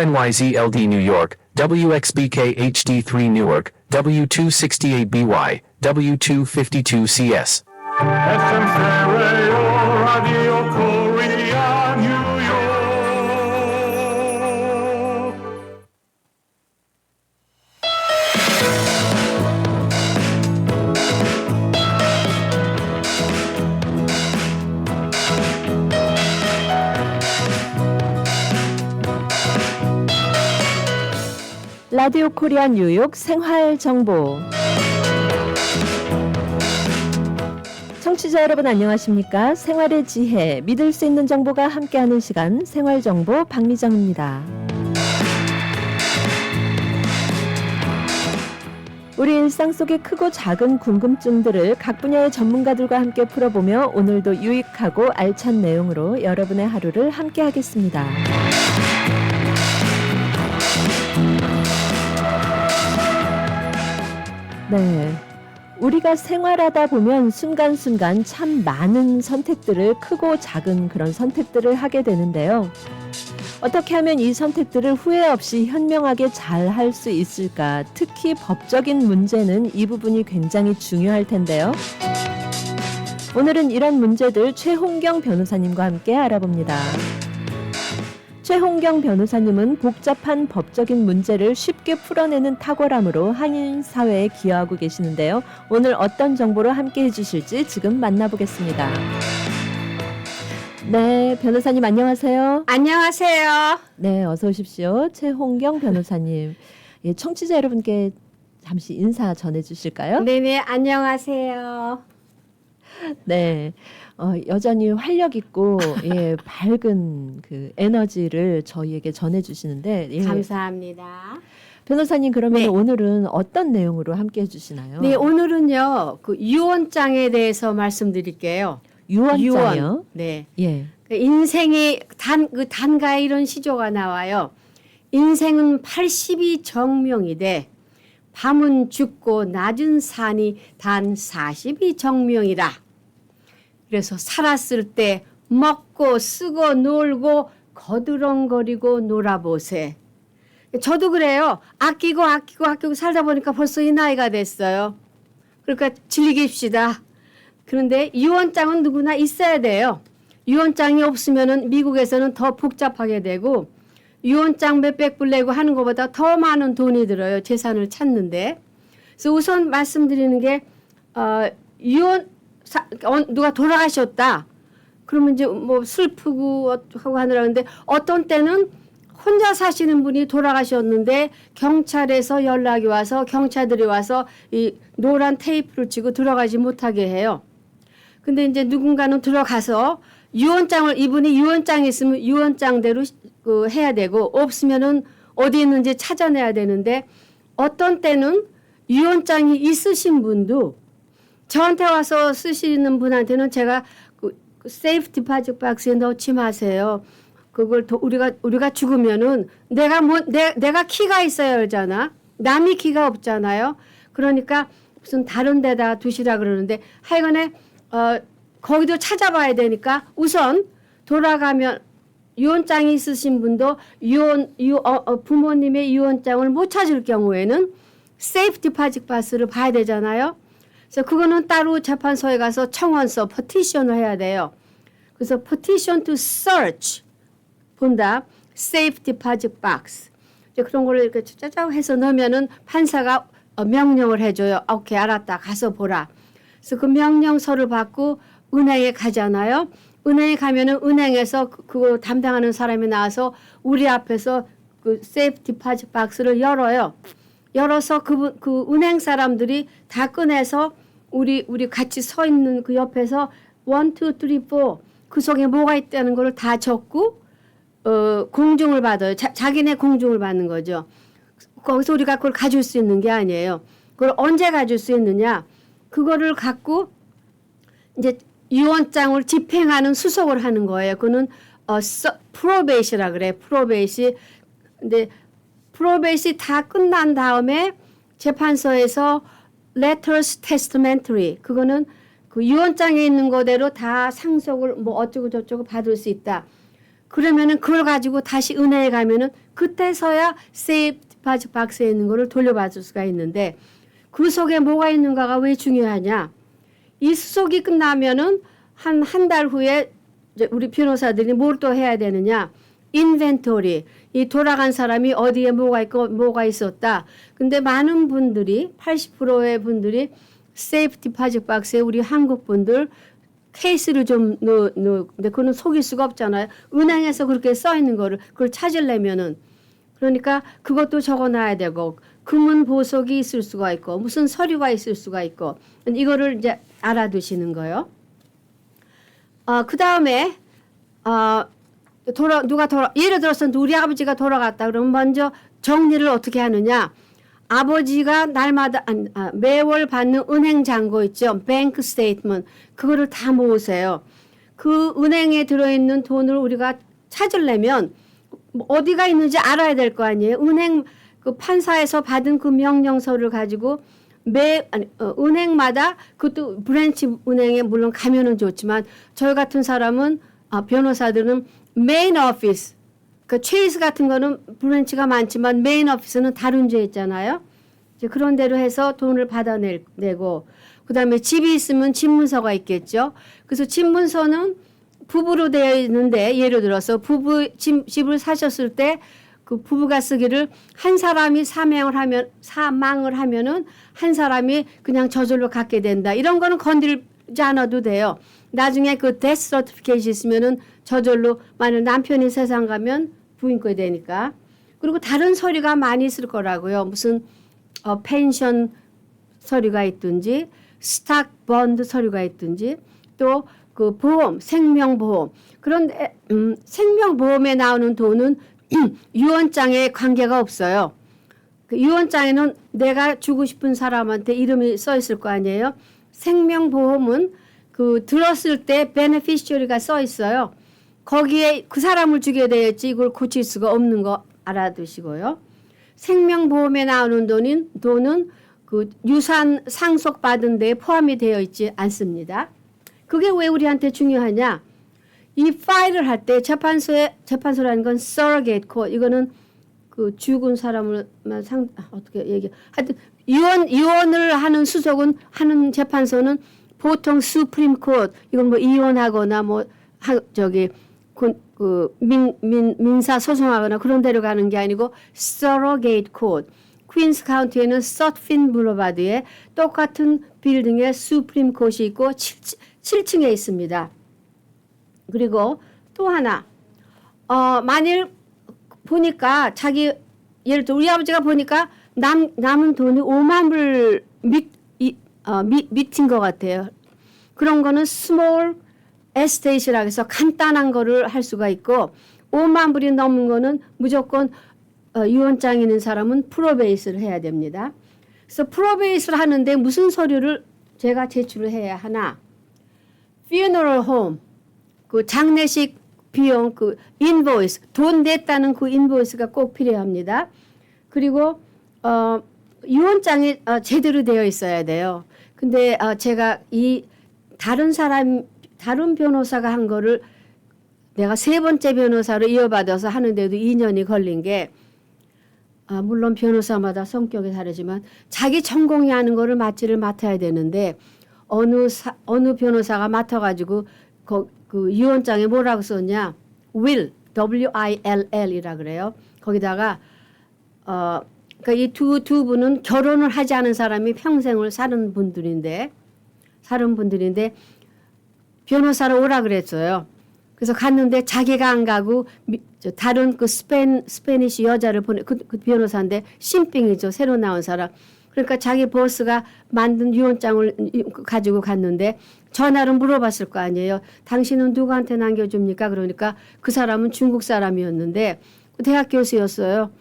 WNYZ-LD New York, WXBK HD3 Newark, W268BY, W252CS. SM 스테레오 라디오 코리아 뉴욕. 라디오 코리아 뉴욕 생활 정보. 청취자 여러분 안녕하십니까? 생활의 지혜, 믿을 수 있는 정보가 함께하는 시간 생활 정보 박미정입니다. 우리 일상 속의 크고 작은 궁금증들을 각 분야의 전문가들과 함께 풀어보며 오늘도 유익하고 알찬 내용으로 여러분의 하루를 함께하겠습니다. 네, 우리가 생활하다 보면 순간순간 참 많은 선택들을, 크고 작은 그런 선택들을 하게 되는데요. 어떻게 하면 이 선택들을 후회 없이 현명하게 잘 할 수 있을까? 특히 법적인 문제는 이 부분이 굉장히 중요할 텐데요. 오늘은 이런 문제들 최홍경 변호사님과 함께 알아봅니다. 최홍경 변호사님은 복잡한 법적인 문제를 쉽게 풀어내는 탁월함으로 한인 사회에 기여하고 계시는데요. 오늘 어떤 정보로 함께 해주실지 지금 만나보겠습니다. 네, 변호사님 안녕하세요. 안녕하세요. 네, 어서 오십시오. 최홍경 변호사님. 예, 청취자 여러분께 잠시 인사 전해주실까요? 네네, 안녕하세요. 네, 여전히 활력 있고 예, 밝은 그 에너지를 저희에게 전해주시는데 예. 감사합니다. 변호사님 그러면 네. 오늘은 어떤 내용으로 함께 해주시나요? 네, 오늘은요, 그 유언장에 대해서 말씀드릴게요. 유언장이요? 유언. 네. 예. 그 인생의 단가에 이런 시조가 나와요. 인생은 80이 정명이되 밤은 죽고 낮은 산이 단 40이 정명이라. 그래서 살았을 때 먹고 쓰고 놀고 거드렁거리고 놀아보세. 저도 그래요. 아끼고 살다 보니까 벌써 이 나이가 됐어요. 그러니까 즐깁시다. 그런데 유언장은 누구나 있어야 돼요. 유언장이 없으면은 미국에서는 더 복잡하게 되고 유언장 몇백 불 내고 하는 것보다 더 많은 돈이 들어요. 재산을 찾는데. 그래서 우선 말씀드리는 게 누가 돌아가셨다. 그러면 이제 뭐 슬프고 하고 하느라는데 어떤 때는 혼자 사시는 분이 돌아가셨는데 경찰에서 연락이 와서 경찰들이 와서 이 노란 테이프를 치고 들어가지 못하게 해요. 근데 이제 누군가는 들어가서 유언장을 이분이 유언장이 있으면 유언장대로 해야 되고 없으면은 어디 있는지 찾아내야 되는데 어떤 때는 유언장이 있으신 분도 저한테 와서 쓰시는 분한테는 제가 그 세이프 디파짓 박스에 넣지 마세요. 그걸 우리가 죽으면은 내가 키가 있어야 하잖아. 남이 키가 없잖아요. 그러니까 무슨 다른 데다 두시라 그러는데 하여간에 거기도 찾아봐야 되니까 우선 돌아가면 유언장이 있으신 분도 부모님의 유언장을 못 찾을 경우에는 세이프 디파짓 박스를 봐야 되잖아요. 그래서 그거는 따로 재판소에 가서 청원서, petition을 해야 돼요. 그래서 petition to search 본다. safe deposit box. 이제 그런 걸 이렇게 짜자고 해서 넣으면은 판사가 명령을 해줘요. 오케이, 알았다. 가서 보라. 그래서 그 명령서를 받고 은행에 가잖아요. 은행에 가면은 은행에서 그거 담당하는 사람이 나와서 우리 앞에서 그 safe deposit box를 열어요. 열어서 그 은행 사람들이 다 꺼내서 우리 같이 서 있는 그 옆에서 1, 2, 3, 4 그 속에 뭐가 있다는 걸 다 적고 공증을 받아요. 자기네 공증을 받는 거죠. 거기서 우리가 그걸 가질 수 있는 게 아니에요. 그걸 언제 가질 수 있느냐? 그거를 갖고 이제 유언장을 집행하는 수속을 하는 거예요. 그거는 프로베이시라 그래. 프로베이시. 근데 프로베이시 다 끝난 다음에 재판소에서 letters testamentary 그거는 그 유언장에 있는 거대로 다 상속을 뭐 어쩌고 저쩌고 받을 수 있다. 그러면은 그걸 가지고 다시 은행에 가면은 그때서야 세이프 디파짓 박스에 있는 거를 돌려받을 수가 있는데 그 속에 뭐가 있는가가 왜 중요하냐? 이 수속이 끝나면은 한 달 후에 이제 우리 변호사들이 뭘 또 해야 되느냐? 인벤토리, 이 돌아간 사람이 어디에 뭐가 있고 뭐가 있었다. 근데 많은 분들이 80%의 분들이 세이프 디파짓 박스에 우리 한국 분들 케이스를 좀 근데 그거는 속일 수가 없잖아요. 은행에서 그렇게 써 있는 거를 그걸 찾으려면은 그러니까 그것도 적어놔야 되고 금은 보석이 있을 수가 있고 무슨 서류가 있을 수가 있고 이거를 이제 알아두시는 거예요. 그 다음에 예를 들어서 우리 아버지가 돌아갔다 그러면 먼저 정리를 어떻게 하느냐? 아버지가 날마다 매월 받는 은행 잔고 있죠. 뱅크 스테이트먼트 그거를 다 모으세요. 그 은행에 들어있는 돈을 우리가 찾으려면 어디가 있는지 알아야 될 거 아니에요. 은행 그 판사에서 받은 그 명령서를 가지고 은행마다 그것도 브랜치 은행에 물론 가면은 좋지만 저희 같은 사람은 변호사들은 메인 오피스 그 체이스 같은 거는 브랜치가 많지만 메인 오피스는 다른 데 있잖아요. 이제 그런 대로 해서 돈을 받아내고 그다음에 집이 있으면 집문서가 있겠죠. 그래서 집문서는 부부로 되어 있는데 예를 들어서 집을 사셨을 때 그 부부가 쓰기를 한 사람이 사망을 하면은 한 사람이 그냥 저절로 갖게 된다. 이런 거는 건드리지 않아도 돼요. 나중에 그 데스 서티피케이트 있으면은 저절로 만약 남편이 세상 가면 부인 거 되니까. 그리고 다른 서류가 많이 있을 거라고요. 무슨 펜션 서류가 있든지 스탁 번드 서류가 있든지 또 그 보험 생명보험 그런데 생명보험에 나오는 돈은 유언장에 관계가 없어요. 그 유언장에는 내가 주고 싶은 사람한테 이름이 써 있을 거 아니에요. 생명보험은 그 들었을 때 베네피셔리가 써 있어요. 거기에 그 사람을 주게 되었지 이걸 고칠 수가 없는 거 알아두시고요. 생명보험에 나오는 돈은 그 유산 상속받은 데에 포함이 되어 있지 않습니다. 그게 왜 우리한테 중요하냐? 이 파일을 할 때 재판소라는 건 surrogate court 이거는 그 죽은 사람을 어떻게 하여튼 이혼을 하는 수속은 하는 재판소는 보통 수프림 코트 이건 뭐 이혼하거나 뭐 민사 소송하거나 그런 데로 가는 게 아니고 surrogate court 퀸스 카운티에는 서트핀 블루바드에 똑같은 빌딩에 수프림 코트이 있고 7층에 있습니다. 그리고 또 하나 만일 보니까 예를 들어 우리 아버지가 보니까 남은 돈이 5만 불 밑인 것 같아요. 그런 거는 스몰 에스테이트라고 해서 간단한 거를 할 수가 있고 5만 불이 넘는 거는 무조건 유언장 있는 사람은 프로베이스를 해야 됩니다. 그래서 프로베이스를 하는데 무슨 서류를 제가 제출을 해야 하나? funeral home 그 장례식 비용 그 인보이스 돈 냈다는 그 인보이스가 꼭 필요합니다. 그리고 유언장이 제대로 되어 있어야 돼요. 근데 제가 이 다른 변호사가 한 거를 내가 3번째 변호사로 이어받아서 하는데도 2년이 걸린 게 물론 변호사마다 성격이 다르지만 자기 전공이 하는 거를 맡아야 되는데 어느 변호사가 맡아가지고 그 유언장에 뭐라고 썼냐? will, W-I-L-L이라 그래요. 거기다가 그러니까 이 두 분은 결혼을 하지 않은 사람이 평생을 사는 분들인데 변호사로 오라 그랬어요. 그래서 갔는데 자기가 안 가고 다른 그 스페니시 여자를 그 변호사인데 신빙이죠. 새로 나온 사람. 그러니까 자기 보스가 만든 유언장을 가지고 갔는데 전화로 물어봤을 거 아니에요. 당신은 누구한테 남겨줍니까? 그러니까 그 사람은 중국 사람이었는데 대학 교수였어요.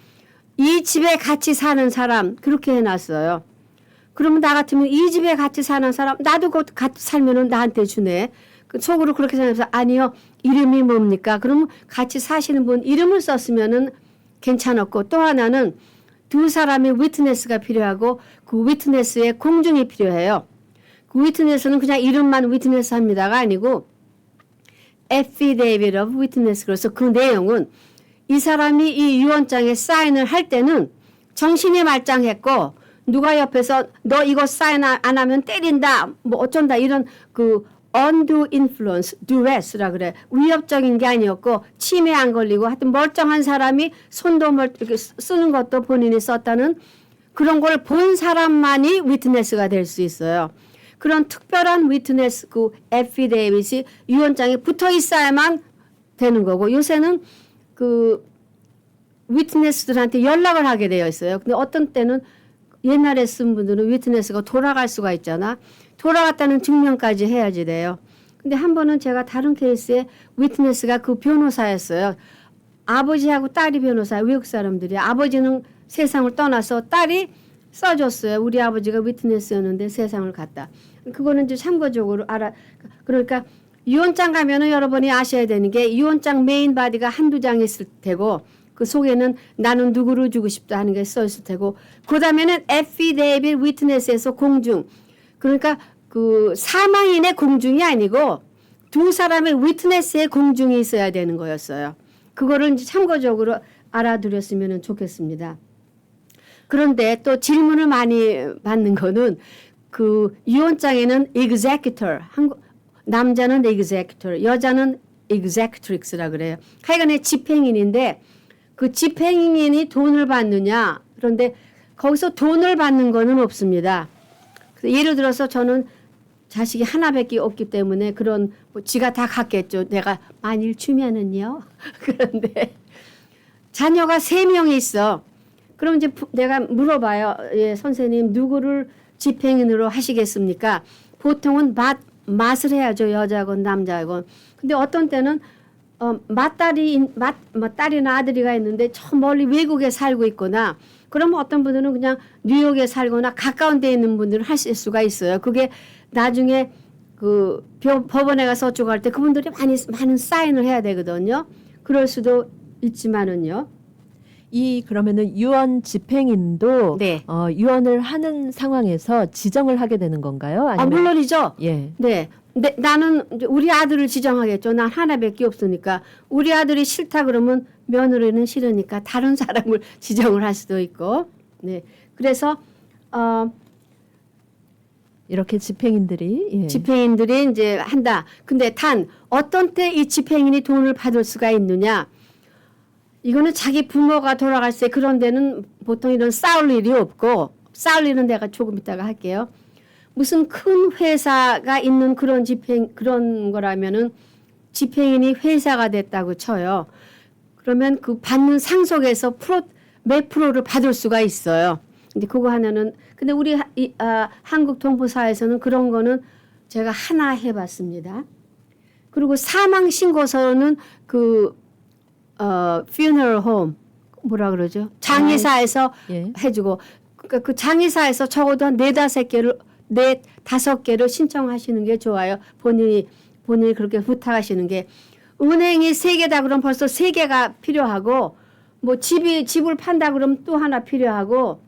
이 집에 같이 사는 사람 그렇게 해놨어요. 그러면 나 같으면 이 집에 같이 사는 사람 나도 같이 살면은 나한테 주네. 속으로 그렇게 생각해서 아니요. 이름이 뭡니까? 그러면 같이 사시는 분 이름을 썼으면은 괜찮았고 또 하나는 두 사람의 위트네스가 필요하고 그 위트네스에 공증이 필요해요. 그 위트네스는 그냥 이름만 위트네스 합니다가 아니고 affidavit of witness 그래서 그 내용은 이 사람이 이 유언장에 사인을 할 때는 정신이 말짱했고 누가 옆에서 너 이거 사인 안 하면 때린다 뭐 어쩐다 이런 그 undue influence, duress라 그래. 위협적인 게 아니었고 치매 안 걸리고 하여튼 멀쩡한 사람이 손도 이렇게 쓰는 것도 본인이 썼다는 그런 걸 본 사람만이 위트네스가 될 수 있어요. 그런 특별한 위트네스 그 애피데이빗이 유언장에 붙어 있어야만 되는 거고 요새는 그 위트네스들한테 연락을 하게 되어 있어요. 근데 어떤 때는 옛날에 쓴 분들은 위트네스가 돌아갈 수가 있잖아. 돌아갔다는 증명까지 해야지 돼요. 근데 한 번은 제가 다른 케이스에 위트네스가 그 변호사였어요. 아버지하고 딸이 변호사, 외국 사람들이. 아버지는 세상을 떠나서 딸이 써줬어요. 우리 아버지가 위트네스였는데 세상을 갔다. 그거는 이제 참고적으로 그러니까 유언장 가면은 여러분이 아셔야 되는 게 유언장 메인 바디가 한두 장 있을 테고 그 속에는 나는 누구를 주고 싶다 하는 게 써 있을 테고 그 다음에는 애피데이빗 위트네스에서 공중 그러니까 그 사망인의 공중이 아니고 두 사람의 위트네스의 공중이 있어야 되는 거였어요. 그거를 이제 참고적으로 알아두렸으면 좋겠습니다. 그런데 또 질문을 많이 받는 거는 그 유언장에는 executor, 남자는 executor, 여자는 executrix라 그래요. 하여간에 집행인인데 그 집행인이 돈을 받느냐 그런데 거기서 돈을 받는 거는 없습니다. 예를 들어서 저는 자식이 하나밖에 없기 때문에 그런 뭐 지가 다 갖겠죠. 내가 만일 주면은요. 그런데 자녀가 3명이 있어. 그럼 이제 내가 물어봐요. 예, 선생님 누구를 집행인으로 하시겠습니까? 보통은 맛을 해야죠. 여자건 남자건. 근데 어떤 때는 딸이나 아들이가 있는데 저 멀리 외국에 살고 있거나 그러면 어떤 분들은 그냥 뉴욕에 살거나 가까운 데 있는 분들은 하실 수가 있어요. 그게 나중에 그 법원에 가서 어쩌고 할 때 그분들이 많은 사인을 해야 되거든요. 그럴 수도 있지만은요. 그러면은 유언 집행인도 네. 유언을 하는 상황에서 지정을 하게 되는 건가요? 아니면 물론이죠. 예. 네. 나는 이제 우리 아들을 지정하겠죠. 난 하나밖에 없으니까. 우리 아들이 싫다 그러면 며느리는 싫으니까 다른 사람을 지정을 할 수도 있고. 네. 그래서 이렇게 집행인들이 집행인들이 이제 한다. 근데 단 어떤 때 이 집행인이 돈을 받을 수가 있느냐? 이거는 자기 부모가 돌아갈 때 그런 데는 보통 이런 싸울 일이 없고 싸울 일은 내가 조금 이따가 할게요. 무슨 큰 회사가 있는 그런 거라면은 집행인이 회사가 됐다고 쳐요. 그러면 그 받는 상속에서 몇 프로를 받을 수가 있어요. 근데 그거 하나는 근데 우리 한국 동포사에서는 그런 거는 제가 하나 해봤습니다. 그리고 사망 신고서는 funeral home 뭐라 그러죠? 장의사에서 해주고 그러니까 그 장의사에서 적어도 한 4-5개를 신청하시는 게 좋아요. 본인이 그렇게 부탁하시는 게 은행이 3개다 그러면 벌써 3개가 필요하고 뭐 집을 판다 그러면 또 하나 필요하고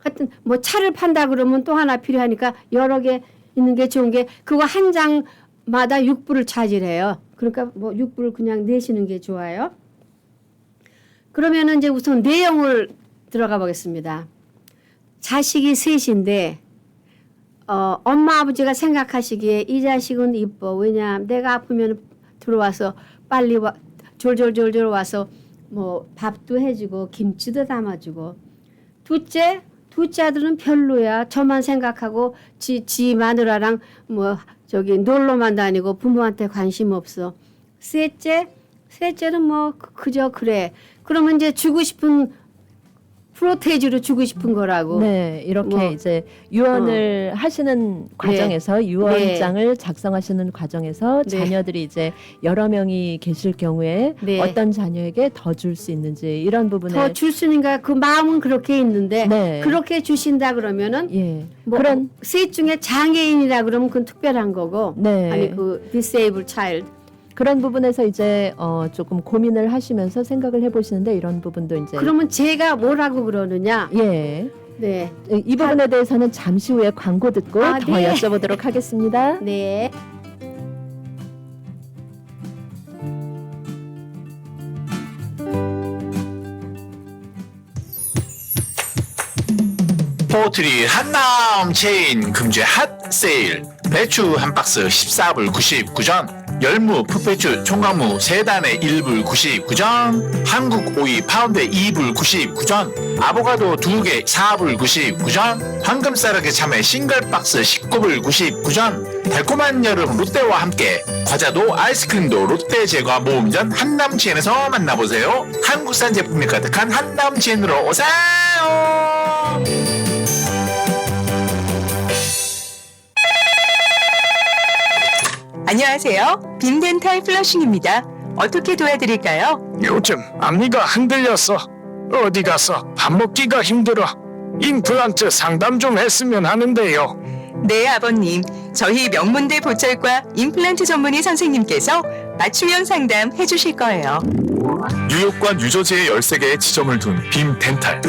하여튼 뭐 차를 판다 그러면 또 하나 필요하니까 여러 개 있는 게 좋은 게 그거 한 장마다 6불을 차지해요. 그러니까 뭐 6불을 그냥 내시는 게 좋아요. 그러면은 이제 우선 내용을 들어가 보겠습니다. 자식이 셋인데 엄마 아버지가 생각하시기에 이 자식은 이뻐. 왜냐 내가 아프면 들어와서 빨리 졸졸졸졸 와서 뭐 밥도 해주고 김치도 담아주고 둘째 아들은 별로야. 저만 생각하고 지 마누라랑 뭐 저기 놀러만 다니고 부모한테 관심 없어. 셋째는 뭐 그저 그래. 그러면 이제 주고 싶은 프로테이지로 주고 싶은 거라고. 네, 이렇게 뭐, 이제 유언을 하시는 과정에서 유언장을 작성하시는 과정에서 네. 자녀들이 이제 여러 명이 계실 경우에 네. 어떤 자녀에게 더 줄 수 있는지 이런 부분에 더 줄 수 있는가 그 마음은 그렇게 있는데 네. 그렇게 주신다 그러면은 예. 뭐 그런 셋 중에 장애인이라 그러면 그건 특별한 거고 네. 아니 그 disabled child 그런 부분에서 이제 조금 고민을 하시면서 생각을 해보시는데 이런 부분도 이제 그러면 제가 뭐라고 그러느냐 예. 네. 이 부분에 대해서는 잠시 후에 광고 듣고 더 네. 여쭤보도록 하겠습니다. 네. 포트리 한남 체인 금주의 핫 세일. 배추 한 박스 14불 99전, 열무, 풋배추, 총각무 3단에 1불 99전, 한국 오이 파운드에 2불 99전, 아보카도 2개 4불 99전, 황금싸르게 참외 싱글 박스 19불 99전. 달콤한 여름 롯데와 함께 과자도 아이스크림도 롯데 제과 모음전 한남체인에서 만나보세요. 한국산 제품이 가득한 한남체인으로 오세요. 안녕하세요. 빔덴탈 플러싱입니다. 어떻게 도와드릴까요? 요즘 앞니가 흔들려서 어디 가서 밥 먹기가 힘들어. 임플란트 상담 좀 했으면 하는데요. 네, 아버님. 저희 명문대 보철과 임플란트 전문의 선생님께서 맞춤형 상담 해주실 거예요. 뉴욕과 뉴저지에 13개의 지점을 둔 빔덴탈.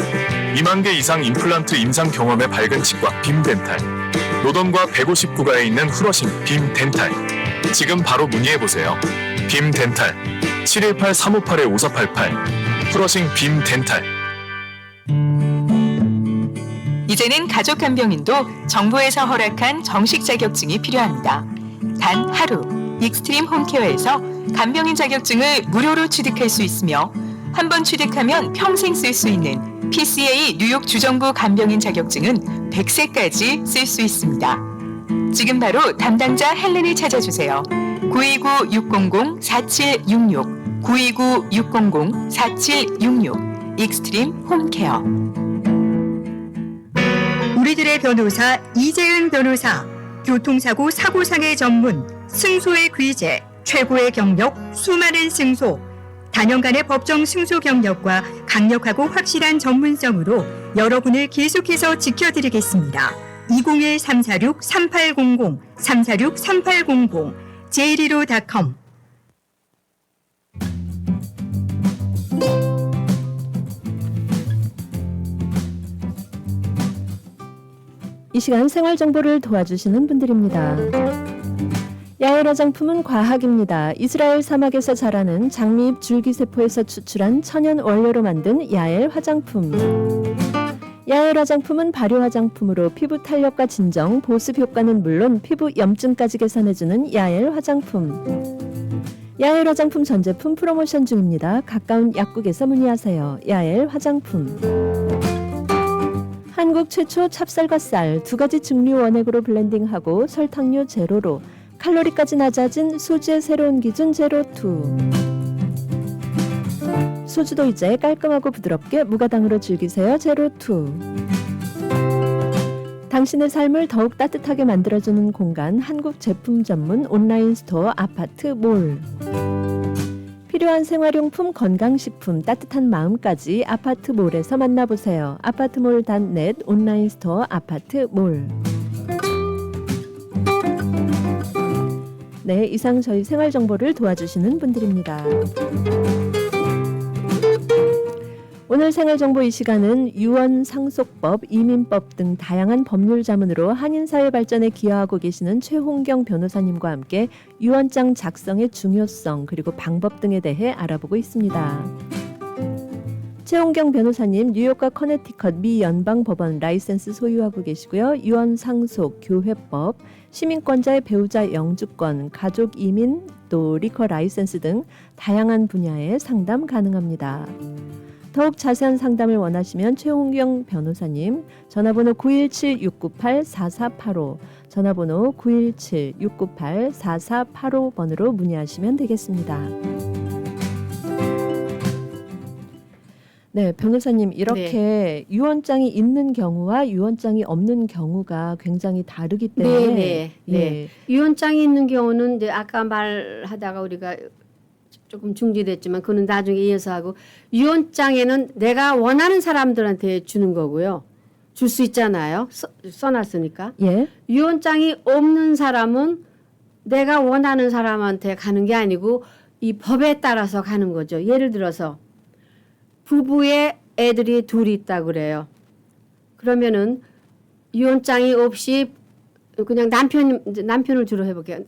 2만 개 이상 임플란트 임상 경험의 밝은 치과 빔덴탈. 노던과 159가에 있는 후러싱 빔덴탈. 지금 바로 문의해보세요. 빔덴탈 718-358-5488 후러싱 빔덴탈. 이제는 가족 간병인도 정부에서 허락한 정식 자격증이 필요합니다. 단 하루 익스트림 홈케어에서 간병인 자격증을 무료로 취득할 수 있으며 한 번 취득하면 평생 쓸 수 있는 PCA 뉴욕 주정부 간병인 자격증은 100세까지 쓸 수 있습니다. 지금 바로 담당자 헬렌을 찾아주세요. 929-600-4766 929-600-4766 익스트림 홈케어. 우리들의 변호사 이재은 변호사, 교통사고 사고상해 전문, 승소의 귀재, 최고의 경력, 수많은 승소, 단연간의 법정 승소 경력과 강력하고 확실한 전문성으로 여러분을 계속해서 지켜드리겠습니다. 201-346-3800, 346-3800, j115.com. 이 시간 생활 정보를 도와주시는 분들입니다. 야엘 화장품은 과학입니다. 이스라엘 사막에서 자라는 장미잎 줄기세포에서 추출한 천연 원료로 만든 야엘 화장품. 야엘 화장품은 발효 화장품으로 피부 탄력과 진정, 보습 효과는 물론 피부 염증까지 개선해주는 야엘 화장품. 야엘 화장품 전 제품 프로모션 중입니다. 가까운 약국에서 문의하세요. 야엘 화장품. 한국 최초 찹쌀과 쌀 2가지 증류 원액으로 블렌딩하고 설탕류 제로로 칼로리까지 낮아진 소주의 새로운 기준 제로2. 소주도 이제 깔끔하고 부드럽게 무가당으로 즐기세요. 제로2. 당신의 삶을 더욱 따뜻하게 만들어주는 공간 한국 제품 전문 온라인 스토어 아파트몰. 필요한 생활용품, 건강식품, 따뜻한 마음까지 아파트몰에서 만나보세요. 아파트몰.net 온라인 스토어 아파트몰. 네, 이상 저희 생활 정보를 도와주시는 분들입니다. 오늘 생활정보 이 시간은 유언상속법, 이민법 등 다양한 법률 자문으로 한인사회 발전에 기여하고 계시는 최홍경 변호사님과 함께 유언장 작성의 중요성 그리고 방법 등에 대해 알아보고 있습니다. 최홍경 변호사님 뉴욕과 커네티컷 미 연방법원 라이센스 소유하고 계시고요. 유언상속, 교회법, 시민권자의 배우자 영주권, 가족 이민, 또 리커 라이센스 등 다양한 분야의 상담 가능합니다. 더욱 자세한 상담을 원하시면 최홍경 변호사님 전화번호 917-698-4485 전화번호 917-698-4485번으로 문의하시면 되겠습니다. 네, 변호사님 이렇게 유언장이 있는 경우와 유언장이 없는 경우가 굉장히 다르기 때문에 네. 유언장이 있는 경우는 이제 아까 말하다가 우리가 조금 중지됐지만 그는 나중에 이어서 하고 유언장에는 내가 원하는 사람들한테 주는 거고요. 줄 수 있잖아요. 써놨으니까. 예. 유언장이 없는 사람은 내가 원하는 사람한테 가는 게 아니고 이 법에 따라서 가는 거죠. 예를 들어서 부부의 애들이 둘이 있다 그래요. 그러면은 유언장이 없이 그냥 남편을 주로 해볼게요.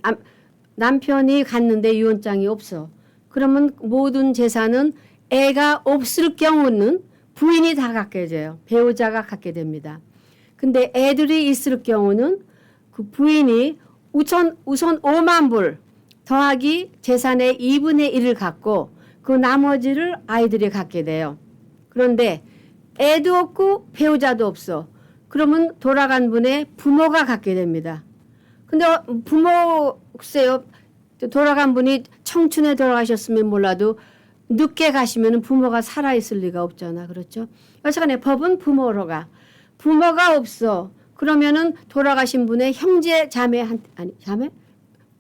남편이 갔는데 유언장이 없어. 그러면 모든 재산은 애가 없을 경우는 부인이 다 갖게 돼요. 배우자가 갖게 됩니다. 근데 애들이 있을 경우는 그 부인이 우선 5만 불 더하기 재산의 2분의 1을 갖고 그 나머지를 아이들이 갖게 돼요. 그런데 애도 없고 배우자도 없어. 그러면 돌아간 분의 부모가 갖게 됩니다. 근데 부모 글쎄요. 돌아간 분이 청춘에 돌아가셨으면 몰라도 늦게 가시면 부모가 살아있을 리가 없잖아. 그렇죠? 여차간에 법은 부모로 가. 부모가 없어. 그러면은 돌아가신 분의 형제 자매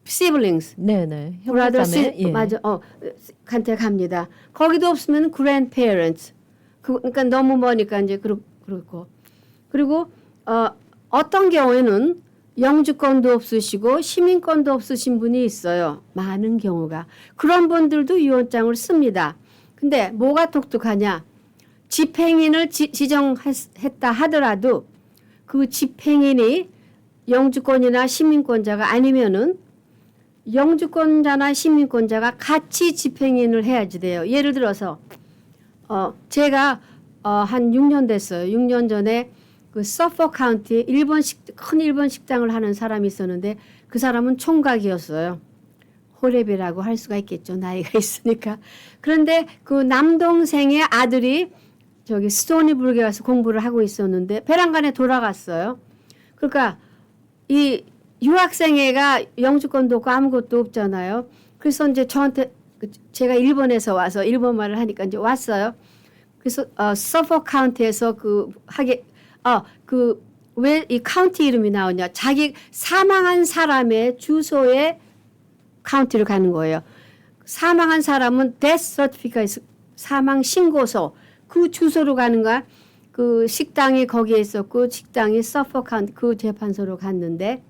siblings 네네. brother, 형제자매. 예. 맞아. 한테 갑니다. 거기도 없으면 grandparents. 그러니까 너무 머니까 이제 그렇고. 그리고 어떤 경우에는 영주권도 없으시고 시민권도 없으신 분이 있어요. 많은 경우가. 그런 분들도 유언장을 씁니다. 근데 뭐가 독특하냐? 집행인을 지정했다 하더라도 그 집행인이 영주권이나 시민권자가 아니면은 영주권자나 시민권자가 같이 집행인을 해야지 돼요. 예를 들어서 제가 한 6년 됐어요. 6년 전에 그 서포 카운티에 큰 일본 식당을 하는 사람이 있었는데 그 사람은 총각이었어요. 호랩이라고 할 수가 있겠죠. 나이가 있으니까. 그런데 그 남동생의 아들이 저기 스토니브룩에 가서 공부를 하고 있었는데 배란간에 돌아갔어요. 그러니까 이 유학생애가 영주권도 없고 아무것도 없잖아요. 그래서 이제 저한테 제가 일본에서 와서 일본말을 하니까 이제 왔어요. 그래서 서포 카운티에서 왜 이 카운티 이름이 나오냐? 자기 사망한 사람의 주소에 카운티를 가는 거예요. 사망한 사람은 death certificate, 사망 신고서 그 주소로 가는 거야. 그 식당이 거기에 있었고 식당이 서포 카운티 그 재판소로 갔는데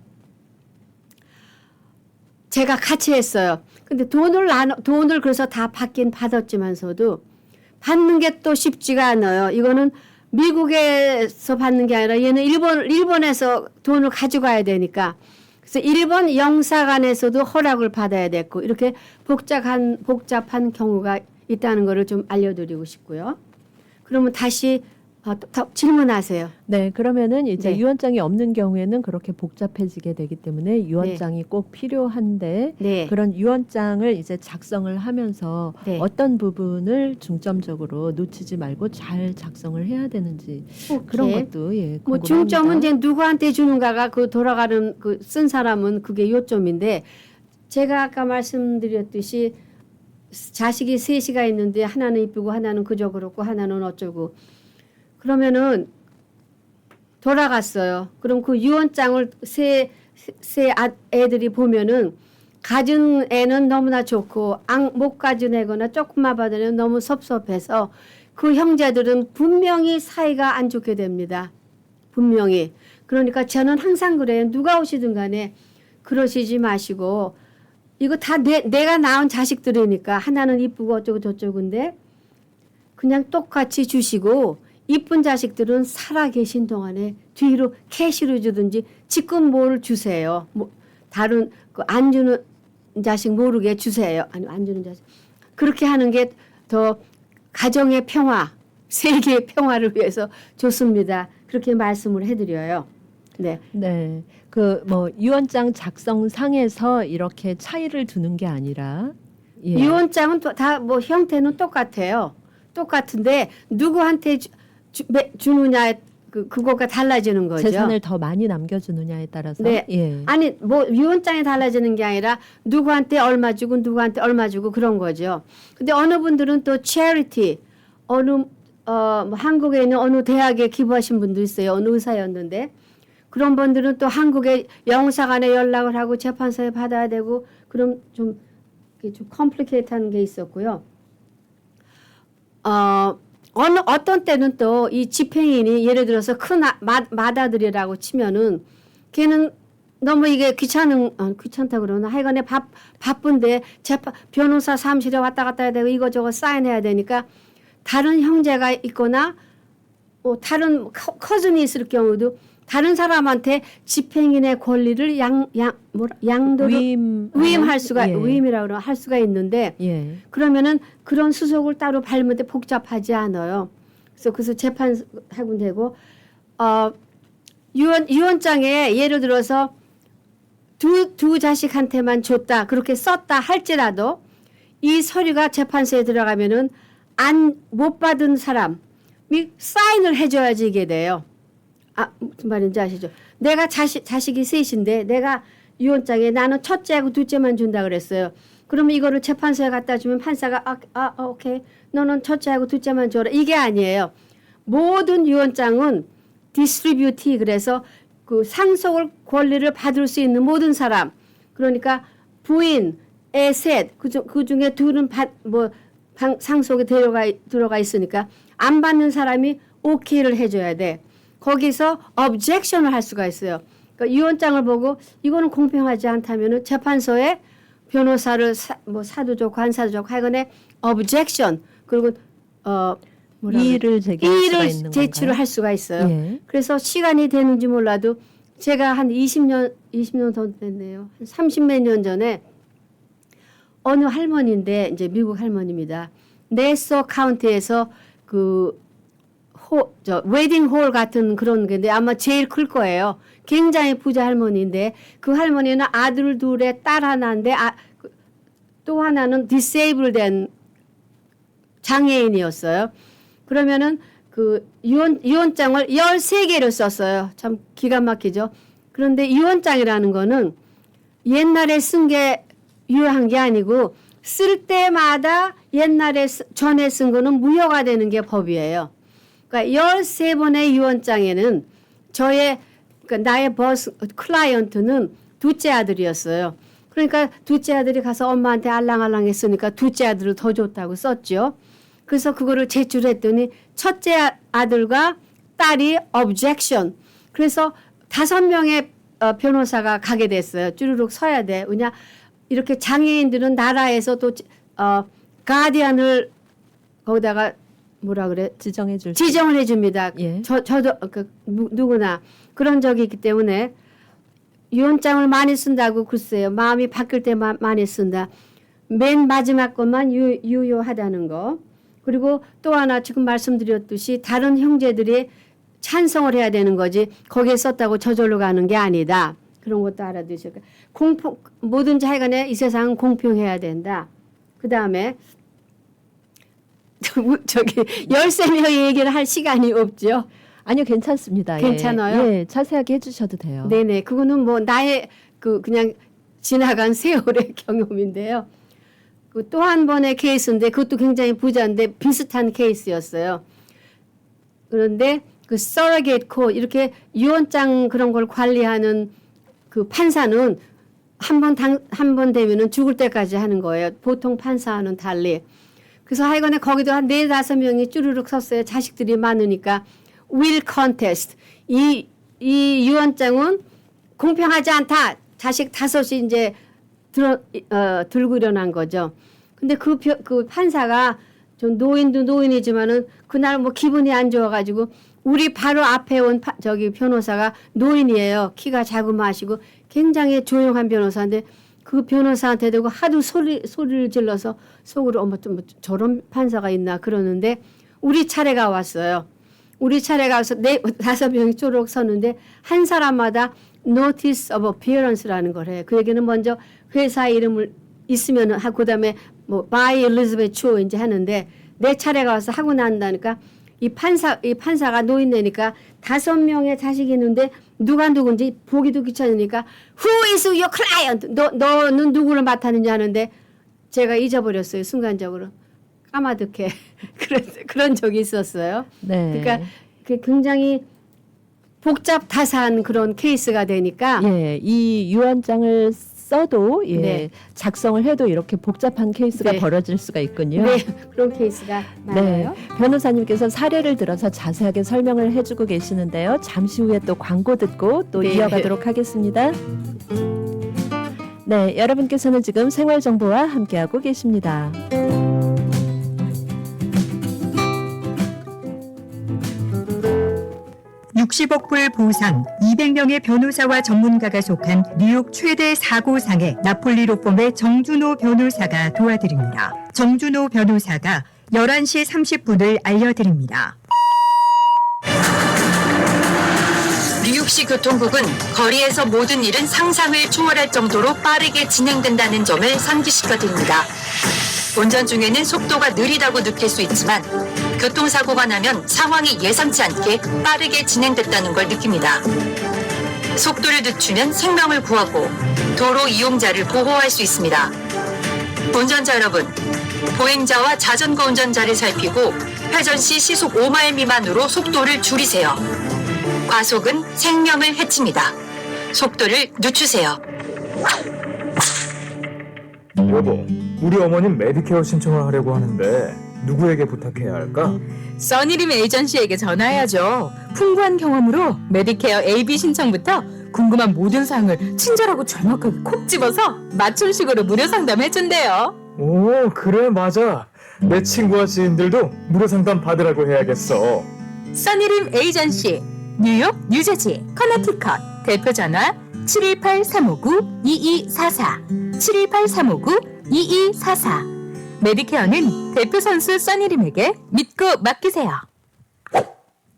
제가 같이 했어요. 근데 돈을 그래서 다 받긴 받았지만서도 받는 게 또 쉽지가 않아요. 이거는 미국에서 받는 게 아니라 얘는 일본에서 돈을 가져가야 되니까. 그래서 일본 영사관에서도 허락을 받아야 됐고 이렇게 복잡한 경우가 있다는 거를 좀 알려드리고 싶고요. 그러면 다시 더 질문하세요. 네, 그러면은 이제 네. 유언장이 없는 경우에는 그렇게 복잡해지게 되기 때문에 유언장이 꼭 필요한데 네. 그런 유언장을 이제 작성을 하면서 네. 어떤 부분을 중점적으로 놓치지 말고 잘 작성을 해야 되는지 그런 오케이. 것도 예, 뭐 궁금합니다. 중점은 이제 누구한테 주는가가 그 돌아가는 그 쓴 사람은 그게 요점인데 제가 아까 말씀드렸듯이 자식이 셋이가 있는데 하나는 이쁘고 하나는 그저 그렇고 하나는 어쩌고 그러면은 돌아갔어요. 그럼 그 유언장을 세 애들이 보면은 가진 애는 너무나 좋고 못 가진 애거나 조금만 받으면 너무 섭섭해서 그 형제들은 분명히 사이가 안 좋게 됩니다. 분명히. 그러니까 저는 항상 그래요. 누가 오시든 간에 그러시지 마시고 이거 다 내가 낳은 자식들이니까 하나는 이쁘고 어쩌고 저쩌고인데 그냥 똑같이 주시고 이쁜 자식들은 살아계신 동안에 뒤로 캐시로 주든지 지금 뭘 주세요. 뭐 다른 안 주는 자식 모르게 주세요. 아니 안 주는 자식 그렇게 하는 게 더 가정의 평화, 세계의 평화를 위해서 좋습니다. 그렇게 말씀을 해드려요. 네. 네, 그 뭐 유언장 작성상에서 이렇게 차이를 두는 게 아니라 예. 유언장은 다 뭐 형태는 똑같아요. 똑같은데 누구한테 주느냐에 그거가 달라지는 거죠. 재산을 더 많이 남겨주느냐에 따라서 네. 예. 아니 뭐 유언장이 달라지는 게 아니라 누구한테 얼마 주고 누구한테 얼마 주고 그런 거죠. 근데 어느 분들은 또 charity 뭐 한국에 있는 어느 대학에 기부하신 분도 있어요. 어느 의사였는데 그런 분들은 또 한국의 영사관에 연락을 하고 재판소에 받아야 되고 그럼 좀 컴플리케이트한 게 있었고요. 어떤 때는 또 이 집행인이 예를 들어서 큰 맏아들이라고 치면은 걔는 너무 이게 귀찮다 그러나 하여간에 바쁜데 변호사 사무실에 왔다 갔다 해야 되고 이거저거 사인해야 되니까 다른 형제가 있거나 다른 커즌이 있을 경우도 다른 사람한테 집행인의 권리를 위임할 수가 예. 위임이라고 할 수가 있는데 예. 그러면은 그런 수속을 따로 밟는데 복잡하지 않아요. 그래서 재판하고 되고 유언장에 예를 들어서 두 자식한테만 줬다 그렇게 썼다 할지라도 이 서류가 재판소에 들어가면은 못 받은 사람이 사인을 해줘야지 이게 돼요. 무슨 말인지 아시죠? 내가 자식이 셋인데 내가 유언장에 나는 첫째하고 둘째만 준다 그랬어요. 그러면 이거를 재판소에 갖다 주면 판사가 오케이 너는 첫째하고 둘째만 줘라 이게 아니에요. 모든 유언장은 디스트리뷰티 그래서 그 상속 권리를 받을 수 있는 모든 사람 그러니까 부인, 애 셋 그 중에 둘은 상속에 들어가 있으니까 안 받는 사람이 오케이를 해줘야 돼. 거기서 objection을 할 수가 있어요. 그러니까 유언장을 보고 이거는 공평하지 않다면은 재판소에 변호사를 사도 좋고 안 사도 좋고 하여간에 objection 그리고 이의를 제출을 할 수가 있어요. 예. 그래서 시간이 되는지 몰라도 제가 한 20년 더 됐네요. 한 30몇 년 전에 어느 할머니인데 이제 미국 할머니입니다. 네서 카운티에서 그 웨딩 홀 같은 그런 건데 아마 제일 클 거예요. 굉장히 부자 할머니인데 그 할머니는 아들 둘에 딸 하나인데 또 하나는 디세이블 된 장애인이었어요. 그러면은 그 유언장을 13개를 썼어요. 참 기가 막히죠. 그런데 유언장이라는 거는 옛날에 쓴 게 유효한 게 아니고 쓸 때마다 옛날에 전에 쓴 거는 무효가 되는 게 법이에요. 그러니까 13번의 유언장에는 그러니까 나의 클라이언트는 둘째 아들이었어요. 그러니까 둘째 아들이 가서 엄마한테 알랑알랑 했으니까 둘째 아들을 더 줬다고 썼죠. 그래서 그거를 제출했더니 첫째 아들과 딸이 objection. 그래서 5명의 변호사가 가게 됐어요. 쭈르륵 서야 돼. 왜냐 이렇게 장애인들은 나라에서 또 가디언을 거기다가 뭐라 그래 지정을 해줍니다. 예. 저도 누구나 그런 적이 있기 때문에 유언장을 많이 쓴다고 글쎄요. 마음이 바뀔 때 많이 쓴다. 맨 마지막 것만 유효하다는 거. 그리고 또 하나 지금 말씀드렸듯이 다른 형제들이 찬성을 해야 되는 거지 거기에 썼다고 저절로 가는 게 아니다. 그런 것도 알아두시고 뭐든지 하여간에 이 세상은 공평해야 된다. 그 다음에 저기 13명의 얘기를 할 시간이 없죠. 아니요, 괜찮습니다. 괜찮아요? 예, 자세하게 해주셔도 돼요. 네네. 그거는 뭐 나의 그냥 지나간 세월의 경험인데요. 또 한 번의 케이스인데 그것도 굉장히 부자인데 비슷한 케이스였어요. 그런데 그 surrogate court 이렇게 유언장 그런 걸 관리하는 그 판사는 한 번 되면은 죽을 때까지 하는 거예요. 보통 판사와는 달리. 그래서 하여간에 거기도 한 4-5명이 쭈르륵 섰어요. 자식들이 많으니까 will contest. 이 유언장은 공평하지 않다. 자식 5이 이제 들고 일어난 거죠. 근데 그 판사가 좀 노인도 노인이지만은 그날 뭐 기분이 안 좋아가지고 우리 바로 앞에 온 변호사가 노인이에요. 키가 자그마하시고 굉장히 조용한 변호사인데 그 변호사한테 대고 하도 소리를 질러서 속으로 어머 좀 저런 판사가 있나 그러는데 우리 차례가 왔어요. 우리 차례가 와서 5명이 쪼록 서는데 한 사람마다 notice of appearance라는 걸 해요. 그 얘기는 먼저 회사 이름을 있으면 하고 그다음에 뭐 by Elizabeth Chu 이제 하는데 내 차례가 와서 하고 난다니까 이 판사가 노인네니까 5명의 자식이 있는데 누가 누군지 보기도 귀찮으니까 Who is your client? 너는 누구를 맡았느냐 하는데 제가 잊어버렸어요. 순간적으로 까마득해 그런 적이 있었어요. 네. 그러니까 굉장히 복잡다사한 그런 케이스가 되니까 예, 이 유언장을 써도 네. 작성을 해도 이렇게 복잡한 케이스가 네. 벌어질 수가 있군요. 네, 그런 케이스가 많아요. 변호사님께서 사례를 들어서 자세하게 설명을 해주고 계시는데요. 잠시 후에 또 광고 듣고 또 네. 이어가도록 하겠습니다. 네, 여러분께서는 지금 생활정보와 함께하고 계십니다. (60억) 불 보상, 200명의 변호사와 전문가가 속한 뉴욕 최대 사고상의 나폴리 로펌의 정준호 변호사가 도와드립니다. 정준호 변호사가 11시 30분을 알려드립니다. 뉴욕시 서울시교통국은 거리에서 모든 일은 상상을 초월할 정도로 빠르게 진행된다는 점을 상기시켜 드립니다. 운전 중에는 속도가 느리다고 느낄 수 있지만 교통사고가 나면 상황이 예상치 않게 빠르게 진행됐다는 걸 느낍니다. 속도를 늦추면 생명을 구하고 도로 이용자를 보호할 수 있습니다. 운전자 여러분, 보행자와 자전거 운전자를 살피고 회전 시 시속 5마일 미만으로 속도를 줄이세요. 과속은 생명을 해칩니다. 속도를 늦추세요. 여보, 우리 어머님 메디케어 신청을 하려고 하는데 누구에게 부탁해야 할까? 써니림 에이전시에게 전화해야죠. 풍부한 경험으로 메디케어 AB 신청부터 궁금한 모든 사항을 친절하고 정확하게 콕 집어서 맞춤식으로 무료 상담해준대요. 오, 그래, 맞아. 내 친구와 지인들도 무료 상담 받으라고 해야겠어. 써니림 에이전시, 뉴욕, 뉴저지, 커네티컷. 대표 전화 718-359-2244, 718-359-2244. 메디케어는 대표 선수 써니림에게 믿고 맡기세요.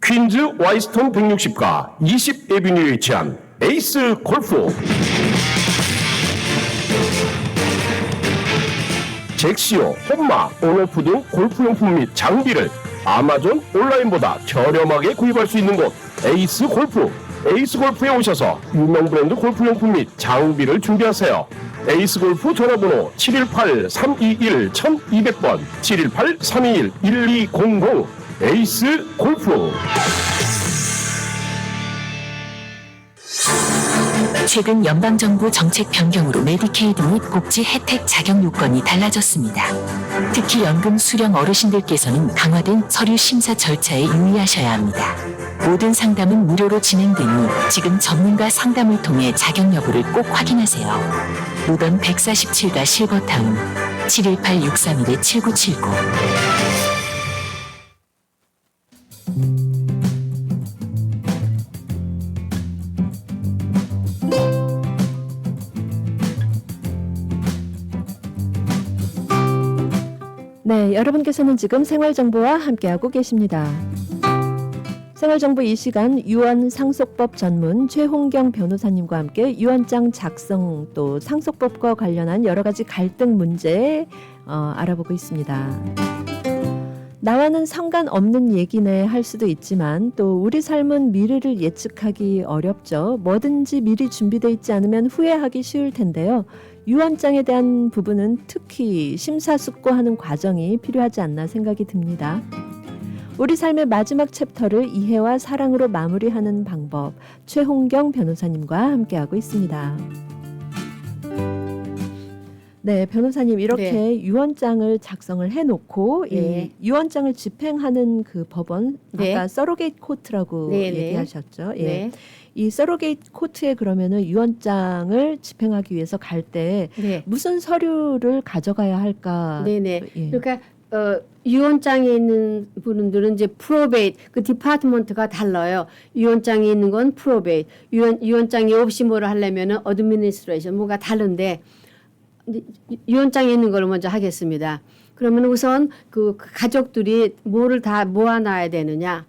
퀸즈 와이스톤 160가 20에비뉴에 위치한 에이스 골프. 잭시오, 홈마, 온오프 등 골프용품 및 장비를 아마존 온라인보다 저렴하게 구입할 수 있는 곳 에이스 골프. 에이스 골프에 오셔서 유명 브랜드 골프용품 및 장비를 준비하세요. 에이스 골프 전화번호 718-321-1200번, 718-321-1200. 에이스 골프. 최근 연방정부 정책 변경으로 메디케이드 및 복지 혜택 자격 요건이 달라졌습니다. 특히 연금 수령 어르신들께서는 강화된 서류 심사 절차에 유의하셔야 합니다. 모든 상담은 무료로 진행되니 지금 전문가 상담을 통해 자격 여부를 꼭 확인하세요. 노던 147가 실버타운 718-631-7979. 네, 여러분께서는 지금 생활정보와 함께하고 계십니다. 생활정보 이 시간 유언 상속법 전문 최홍경 변호사님과 함께 유언장 작성 또 상속법과 관련한 여러 가지 갈등 문제 알아보고 있습니다. 나와는 상관없는 얘기네 할 수도 있지만 또 우리 삶은 미래를 예측하기 어렵죠. 뭐든지 미리 준비되어 있지 않으면 후회하기 쉬울 텐데요. 유언장에 대한 부분은 특히 심사숙고하는 과정이 필요하지 않나 생각이 듭니다. 우리 삶의 마지막 챕터를 이해와 사랑으로 마무리하는 방법, 최홍경 변호사님과 함께하고 있습니다. 네, 변호사님 이렇게 네. 유언장을 작성을 해놓고 네. 이 유언장을 집행하는 그 법원 네. 아까 서로게이트 코트라고 네, 네. 얘기하셨죠. 예. 네. 이 서로게이트 코트에 그러면은 유언장을 집행하기 위해서 갈 때 네. 무슨 서류를 가져가야 할까? 네네. 예. 그러니까 유언장에 있는 분들은 이제 프로베이트 그 디파트먼트가 달라요. 유언장에 있는 건 프로베이트, 유언장이 없이 뭐를 하려면은 어드미니스트레이션 뭐가 다른데 유언장에 있는 걸 먼저 하겠습니다. 그러면 우선 그 가족들이 뭐를 다 모아놔야 되느냐?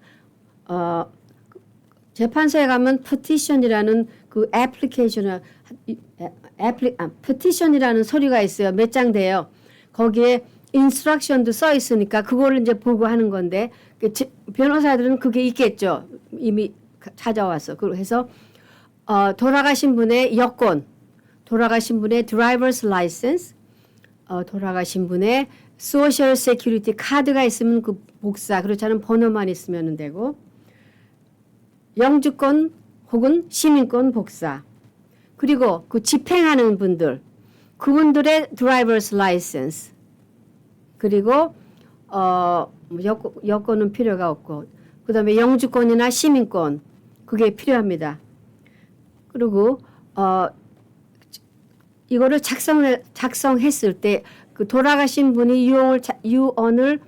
재판소에 가면 petition이라는 그 애플리케이션을 petition이라는 서류가 있어요. 몇 장 돼요. 거기에 인스트럭션도 써 있으니까 그거를 이제 보고 하는 건데 변호사들은 그게 있겠죠. 이미 찾아왔어. 그래서 돌아가신 분의 여권, 돌아가신 분의 드라이버스 라이센스, 돌아가신 분의 소셜 세큐리티 카드가 있으면 그 복사, 그렇지 않으면 번호만 있으면 되고, 영주권 혹은 시민권 복사, 그리고 그 집행하는 분들, 그분들의 드라이버스 라이센스, 그리고 여권은 필요가 없고, 그 다음에 영주권이나 시민권, 그게 필요합니다. 그리고 이거를 작성했을 때 그 돌아가신 분이 유언을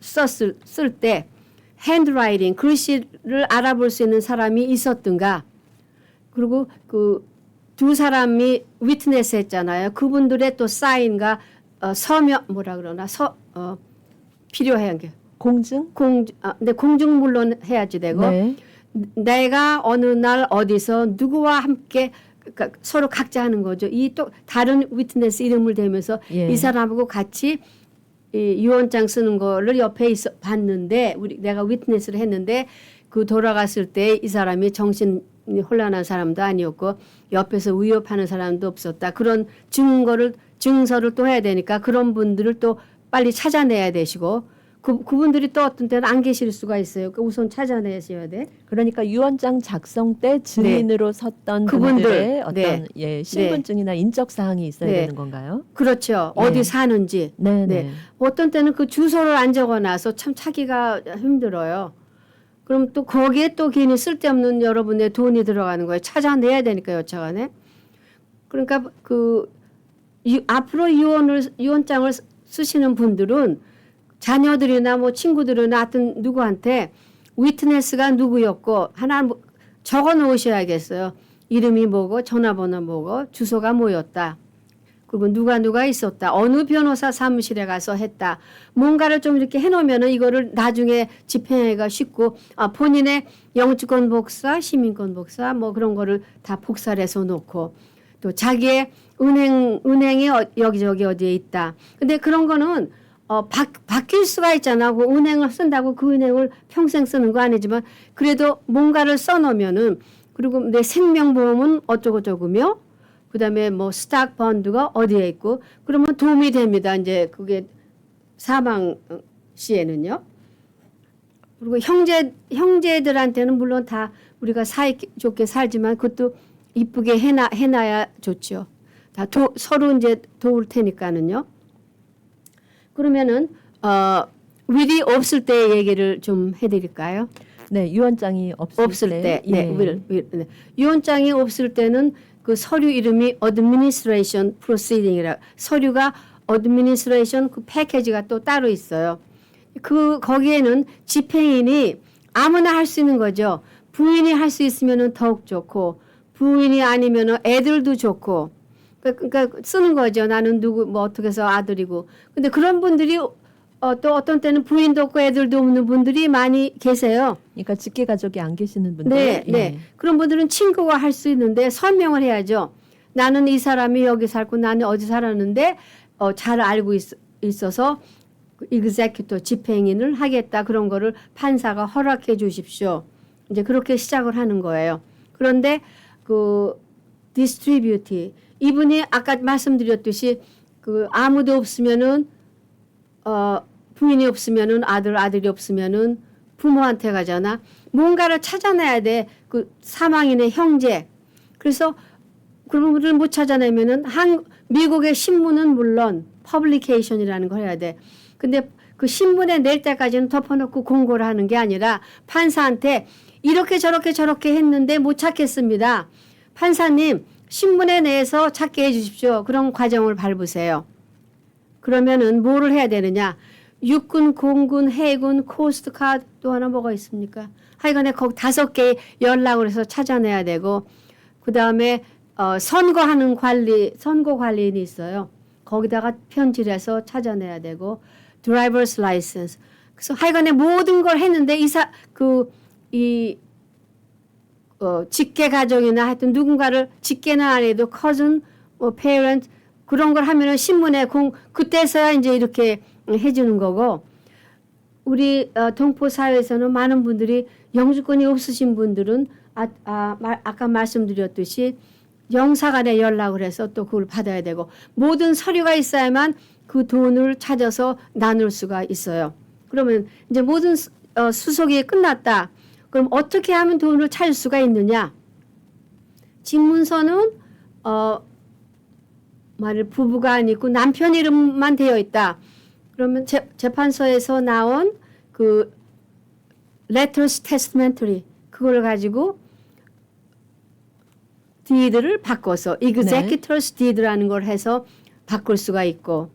쓸 때 핸드라이팅, 글씨를 알아볼 수 있는 사람이 있었든가, 그리고 그 두 사람이 위트네스 했잖아요. 그분들의 또 사인과 서명 뭐라 그러나 필요해야 게 공증? 근데 공증 물론 해야지 되고, 네. 내가 어느 날 어디서 누구와 함께 그러니까 서로 각자 하는 거죠. 이 또 다른 위트네스 이름을 대면서 예. 이 사람하고 같이 이 유언장 쓰는 거를 옆에 있어 봤는데 내가 위트네스를 했는데 그 돌아갔을 때 이 사람이 정신이 혼란한 사람도 아니었고 옆에서 위협하는 사람도 없었다. 그런 증서를 또 해야 되니까 그런 분들을 또 빨리 찾아내야 되시고 그분들이 또 어떤 때는 안 계실 수가 있어요. 그러니까 우선 찾아내셔야 돼. 그러니까 유언장 작성 때 증인으로 섰던 그분들. 분들의 어떤 네. 예, 신분증이나 인적 사항이 있어야 네. 되는 건가요? 그렇죠. 예. 어디 사는지. 네, 네. 네. 어떤 때는 그 주소를 안 적어놔서 참 찾기가 힘들어요. 그럼 또 거기에 또 괜히 쓸데없는 여러분의 돈이 들어가는 거예요. 찾아내야 되니까 여차간에. 그러니까 앞으로 유언장을 쓰시는 분들은 자녀들이나 뭐 친구들이나 하여튼 누구한테 위트네스가 누구였고 하나 적어 놓으셔야겠어요. 이름이 뭐고 전화번호 뭐고 주소가 뭐였다. 그리고 누가 있었다. 어느 변호사 사무실에 가서 했다. 뭔가를 좀 이렇게 해놓으면은 이거를 나중에 집행하기가 쉽고 본인의 영주권 복사, 시민권 복사 뭐 그런 거를 다 복사를 해서 놓고 또 자기의 은행이 여기저기 어디에 있다. 근데 그런 거는 바뀔 수가 있잖아. 그 은행을 쓴다고 그 은행을 평생 쓰는 거 아니지만 그래도 뭔가를 써놓으면은 그리고 내 생명보험은 어쩌고저쩌고며 그다음에 뭐 스탁 펀드가 어디에 있고 그러면 도움이 됩니다. 이제 그게 사망 시에는요. 그리고 형제들한테는 물론 다 우리가 사이 좋게 살지만 그것도 이쁘게 해놔야 좋죠. 다 서로 이제 도울 테니까는요. 그러면은 윌이 없을 때 얘기를 좀 해드릴까요? 네, 유언장이 없을 때, 예. 네. 유언장이 없을 때는 그 서류 이름이 administration proceeding이라 서류가 administration 그 패키지가 또 따로 있어요. 거기에는 집행인이 아무나 할 수 있는 거죠. 부인이 할 수 있으면은 더욱 좋고 부인이 아니면은 애들도 좋고 그러니까 쓰는 거죠. 나는 누구 뭐 어떻게 해서 아들이고. 근데 그런 분들이 또 어떤 때는 부인도 없고 애들도 없는 분들이 많이 계세요. 그러니까 직계 가족이 안 계시는 분들. 네, 네. 그런 분들은 친구가 할 수 있는데 설명을 해야죠. 나는 이 사람이 여기 살고 나는 어디 살았는데 잘 알고 있어서 executor 집행인을 하겠다. 그런 거를 판사가 허락해 주십시오. 이제 그렇게 시작을 하는 거예요. 그런데 그 distribute 이분이 아까 말씀드렸듯이 그 아무도 없으면은 부인이 없으면은 아들이 없으면은 부모한테 가잖아. 뭔가를 찾아내야 돼. 그 사망인의 형제. 그래서 그런 분들을 못 찾아내면은 미국의 신문은 물론 퍼블리케이션이라는 걸 해야 돼. 근데 그 신문에 낼 때까지는 덮어놓고 공고를 하는 게 아니라 판사한테 이렇게 저렇게 했는데 못 찾겠습니다. 판사님 신문에 내서 찾게 해 주십시오. 그런 과정을 밟으세요. 그러면은 뭐를 해야 되느냐. 육군, 공군, 해군, 코스트카드 또 하나 뭐가 있습니까? 하여간에 거기 5개 연락을 해서 찾아내야 되고 그다음에 선거 관리인이 있어요. 거기다가 편지를 해서 찾아내야 되고 드라이버스 라이센스. 그래서 하여간에 모든 걸 했는데 직계 가정이나 하여튼 누군가를 직계는 안 해도 cousin, parent 그런 걸 하면은 신문에 그때서야 이제 이렇게 해주는 거고 우리 동포 사회에서는 많은 분들이 영주권이 없으신 분들은 아까 말씀드렸듯이 영사관에 연락을 해서 또 그걸 받아야 되고 모든 서류가 있어야만 그 돈을 찾아서 나눌 수가 있어요. 그러면 이제 모든 수속이 끝났다. 그럼 어떻게 하면 돈을 찾을 수가 있느냐? 직문서는 부부가 아니고 남편 이름만 되어 있다. 그러면 재판소에서 나온 그 letters testamentary 그걸 가지고 deed를 바꿔서 executor's deed라는 걸 해서 바꿀 수가 있고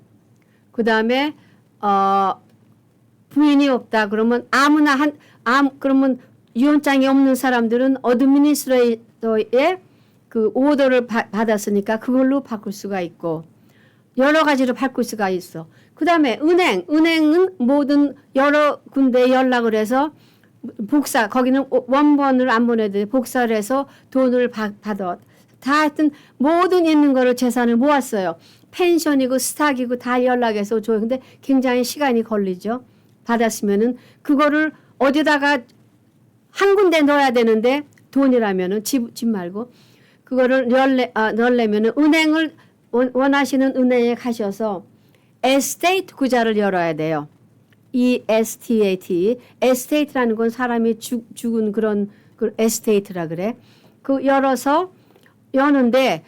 그 다음에 부인이 없다 그러면 그러면 유언장이 없는 사람들은 어드미니스트레이터의 그 오더를 받았으니까 그걸로 바꿀 수가 있고 여러 가지로 바꿀 수가 있어. 그 다음에 은행은 모든 여러 군데 연락을 해서 복사 거기는 원본을 안 보내도 돼. 복사를 해서 돈을 받아. 다 하여튼 모든 있는 거를 재산을 모았어요. 펜션이고 스탁이고 다 연락해서 줘요. 근데 굉장히 시간이 걸리죠. 받았으면은 그거를 어디다가 한 군데 넣어야 되는데 돈이라면은 집 말고 그거를 넣으려면은 은행을 원하시는 은행에 가셔서 에스테이트 구자를 열어야 돼요. ESTAT. 에스테이트라는 건 사람이 죽은 그런 그 에스테이트라 그래. 그 여는데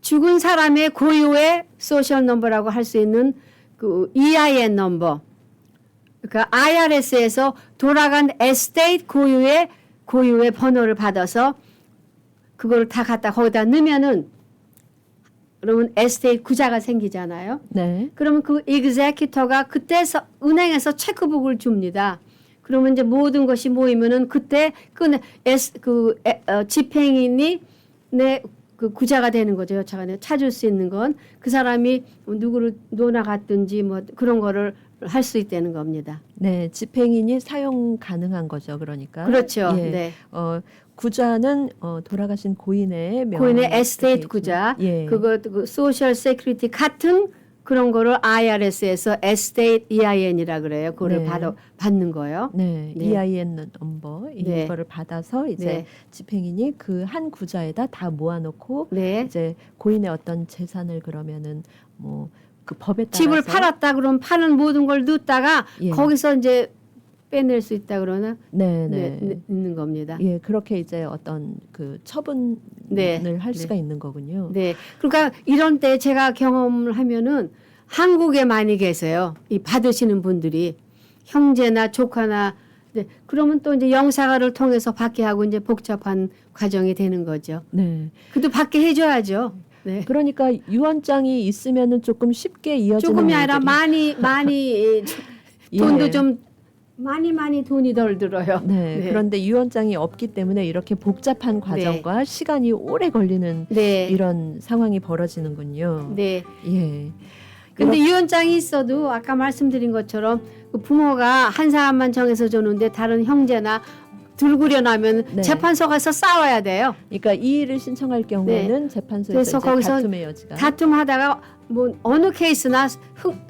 죽은 사람의 고유의 소셜 넘버라고 할 수 있는 그 EIN 넘버. 그러니까 IRS에서 돌아간 에스테이트 고유의 번호를 받아서 그걸 다 갖다 거기다 넣으면은 그러면 에스테이트 구자가 생기잖아요. 네. 그러면 그 executor가 그때 은행에서 체크북을 줍니다. 그러면 이제 모든 것이 모이면은 그때 집행인이 그 구자가 되는 거죠. 여차간에 찾을 수 있는 건 그 사람이 누구를 놀아갔든지 뭐 그런 거를 할 수 있다는 겁니다. 네, 집행인이 사용 가능한 거죠. 그러니까. 그렇죠. 예. 네. 구자는 돌아가신 고인의 에스테이트 구자, 예. 그 소셜 세큐리티 같은 그런 거를 IRS에서 에스테이트 EIN이라 그래요. 그거를 네. 받는 거예요. 네, 네. EIN 넘버 네. 이거를 받아서 이제 네. 집행인이 그 한 구자에다 다 모아놓고 네. 이제 고인의 어떤 재산을 그러면은 뭐 그 법에 따라서 집을 팔았다 그러면 파는 모든 걸 넣다가 예. 거기서 이제 빼낼 수 있다 그러나 네. 있는 겁니다. 예, 그렇게 이제 어떤 그 처분을 네. 할 수가 있는 거군요. 네. 그러니까 이런 때 제가 경험을 하면은 한국에 많이 계세요. 이 받으시는 분들이 형제나 조카나 네. 그러면 또 이제 영사가를 통해서 받게 하고 이제 복잡한 과정이 되는 거죠. 네. 그래도 받게 해줘야죠. 네. 그러니까 유언장이 있으면은 조금 쉽게 이어지는 조금이 아니라 일들이- 많이 돈도 예. 좀 많이 돈이 덜 들어요. 네, 그런데 유언장이 없기 때문에 이렇게 복잡한 과정과 시간이 오래 걸리는 네. 이런 상황이 벌어지는군요. 네. 예. 근데 유언장이 있어도 아까 말씀드린 것처럼 그 부모가 한 사람만 정해서 줬는데 다른 형제나 들구려 나면 네. 재판소 가서 싸워야 돼요. 그러니까 이의를 신청할 경우에는 재판소에서 그래서 이제 거기서 다툼의 여지가 다툼하다가 뭐 어느 케이스나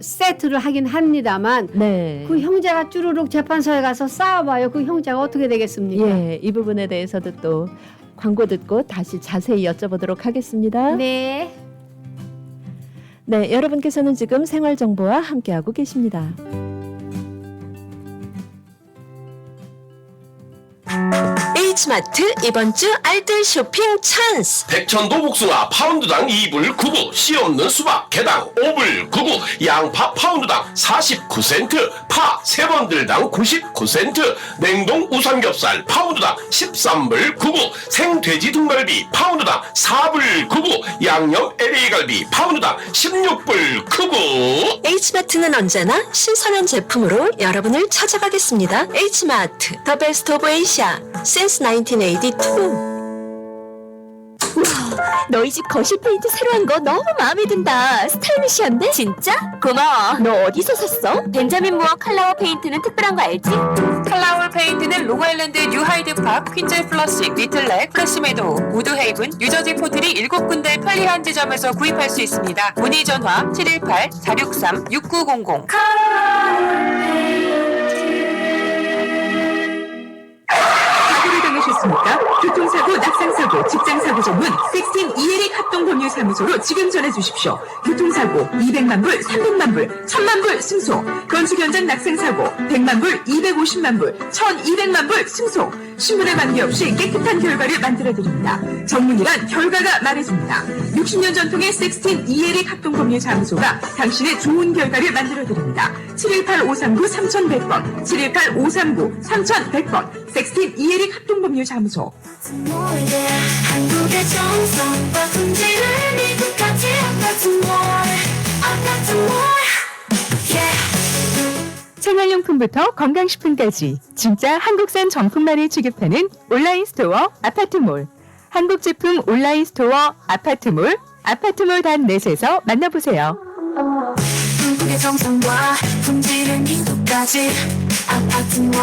세트를 하긴 합니다만 네. 그 형제가 쭈루룩 재판소에 가서 싸워봐요. 그 형제가 어떻게 되겠습니까? 예, 이 부분에 대해서도 또 광고 듣고 다시 자세히 여쭤보도록 하겠습니다. 네. 네, 여러분께서는 지금 생활정보와 함께하고 계십니다. H마트 이번 주 알뜰 쇼핑 찬스. 백천도 복숭아 파운드당 2불 9부, 씨 없는 수박 개당 5불 9부, 양파 파운드당 49센트, 파 3번들당 99센트, 냉동 우삼겹살 파운드당 13불 9부, 생돼지 등갈비 파운드당 4불 9부, 양념 LA갈비 파운드당 16불 9부. H마트는 언제나 신선한 제품으로 여러분을 찾아가겠습니다. H마트, The Best of Asia, since 1982. 너희 집 거실 페인트 새로 한 거 너무 마음에 든다. 스타일리시한데? 진짜? 고마워. 너 어디서 샀어? 벤자민 무어 칼라워 페인트는 특별한 거 알지? 칼라울 페인트는 롱아일랜드 뉴하이드파크, 퀸즈 플러식, 리틀렉, 크래시메도, 우드헤이븐, 뉴저지 포트리 7군데 편리한 지점에서 구입할 수 있습니다. 문의 전화 718-463-6900. 사고를 당하셨습니까? 교통사고, 낙상사고, 직장사고 전문 섹스틴 이혜릭 합동법률사무소로 지금 전해주십시오. 교통사고 200만 불, 300만 불, 1000만 불 승소. 건축 현장 낙상사고 100만 불, 250만 불, 1200만 불 승소. 신분에 관계없이 깨끗한 결과를 만들어드립니다. 전문이란 결과가 말해줍니다. 60년 전통의 섹스틴 이혜릭 합동법률사무소가 당신의 좋은 결과를 만들어드립니다. 718-539-3100번, 718-539-3100번, 섹스틴 이혜릭 합동법률사무소. 한국의 정성과 품질을 미국까지 생활용품부터 건강식품까지 진짜 한국산 정품만을 취급하는 온라인 스토어 아파트몰. 한국 제품 온라인 스토어 아파트몰, 아파트몰.net에서 만나보세요. 한국의 정성과 품질을 미국까지 아파트몰.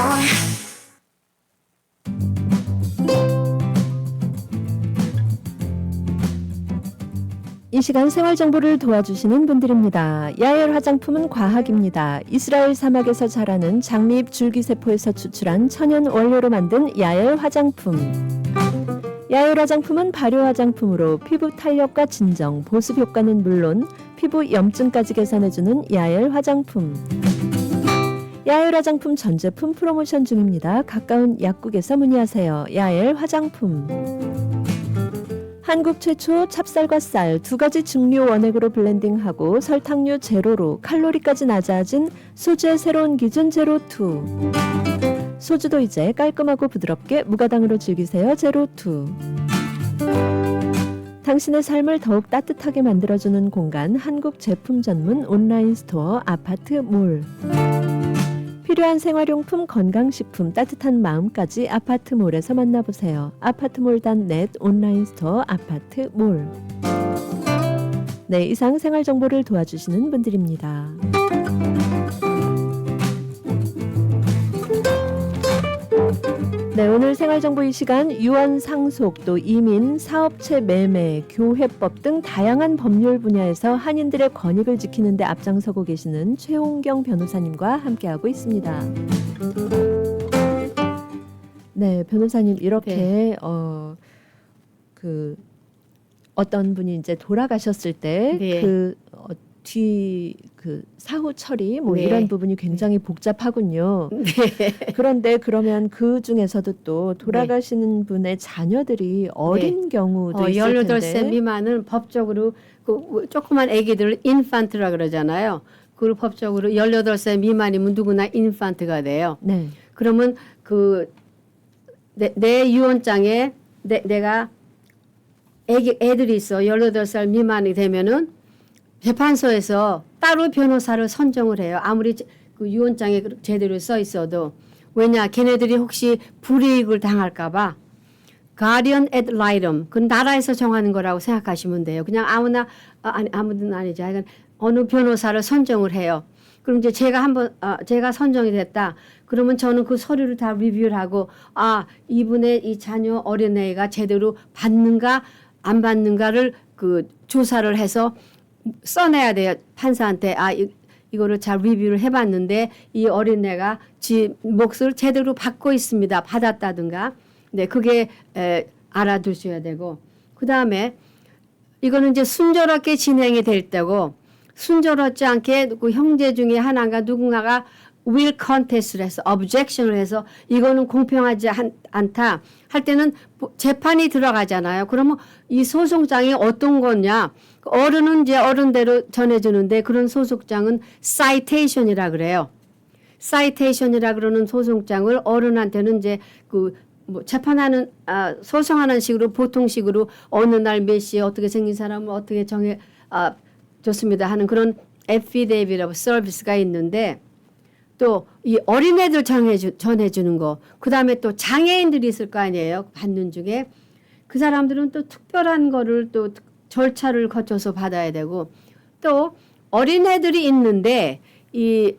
이 시간 생활 정보를 도와주시는 분들입니다. 야엘 화장품은 과학입니다. 이스라엘 사막에서 자라는 장미잎 줄기세포에서 추출한 천연 원료로 만든 야엘 화장품. 야엘 화장품은 발효 화장품으로 피부 탄력과 진정, 보습 효과는 물론 피부 염증까지 개선해주는 야엘 화장품. 야엘 화장품 전 제품 프로모션 중입니다. 가까운 약국에서 문의하세요. 야엘 화장품. 한국 최초 찹쌀과 쌀 두 가지 증류 원액으로 블렌딩하고 설탕류 제로로 칼로리까지 낮아진 소주의 새로운 기준 제로2. 소주도 이제 깔끔하고 부드럽게 무가당으로 즐기세요. 제로2. 당신의 삶을 더욱 따뜻하게 만들어주는 공간 한국 제품 전문 온라인 스토어 아파트몰. 필요한 생활용품, 건강식품, 따뜻한 마음까지 아파트몰에서 만나보세요. 아파트몰.net 온라인 스토어 아파트몰. 네, 이상 생활정보를 도와주시는 분들입니다. 네, 오늘 생활정보 이 시간 유언 상속, 또 이민, 사업체 매매, 교회법 등 다양한 법률 분야에서 한인들의 권익을 지키는 데 앞장서고 계시는 최홍경 변호사님과 함께하고 있습니다. 네, 변호사님 이렇게 어떤 분이 이제 돌아가셨을 때 그 사후 처리 뭐 이런 부분이 굉장히 복잡하군요. 그런데 그러면 그 중에서도 또 돌아가시는 분의 자녀들이 어린 경우도 있을 18세 텐데. 미만은 법적으로 그 조그만 아기들을 인판트라 그러잖아요. 그 법적으로 18세 미만이면 누구나 인판트가 돼요. 네. 그러면 그 내 유언장에 내가 애들이 있어 18살 미만이 되면은 재판소에서 따로 변호사를 선정을 해요. 아무리 그 유언장에 제대로 써 있어도. 왜냐, 걔네들이 혹시 불이익을 당할까 봐. 가디언 에드 라이덤. 그건 나라에서 정하는 거라고 생각하시면 돼요. 그냥 아무나, 아무든 아니죠. 하여간 어느 변호사를 선정을 해요. 그럼 이제 제가 선정이 됐다. 그러면 저는 그 서류를 다 리뷰를 하고, 이분의 이 자녀 어린애가 제대로 받는가 안 받는가를 그 조사를 해서 써내야 돼요. 판사한테 이거를 잘 리뷰를 해봤는데 이 어린애가 지 몫을 제대로 받고 있습니다. 받았다든가. 네, 그게 알아두셔야 되고. 그 다음에 이거는 이제 순조롭게 진행이 될 때고 순조롭지 않게 그 형제 중에 하나가 누군가가 will contest를 해서 objection을 해서 이거는 공평하지 않다 할 때는 재판이 들어가잖아요. 그러면 이 소송장이 어떤 거냐? 어른은 이제 어른대로 전해주는데 그런 소송장은 citation이라 그래요. citation이라 그러는 소송장을 어른한테는 이제 뭐 재판하는 소송하는 식으로 보통식으로 어느 날 몇 시에 어떻게 생긴 사람을 어떻게 줬습니다 하는 그런 affidavit라고 서비스가 있는데 또 이 어린애들 전해주는 거, 그 다음에 또 장애인들이 있을 거 아니에요. 받는 중에. 그 사람들은 또 특별한 거를 또 절차를 거쳐서 받아야 되고 또 어린애들이 있는데 이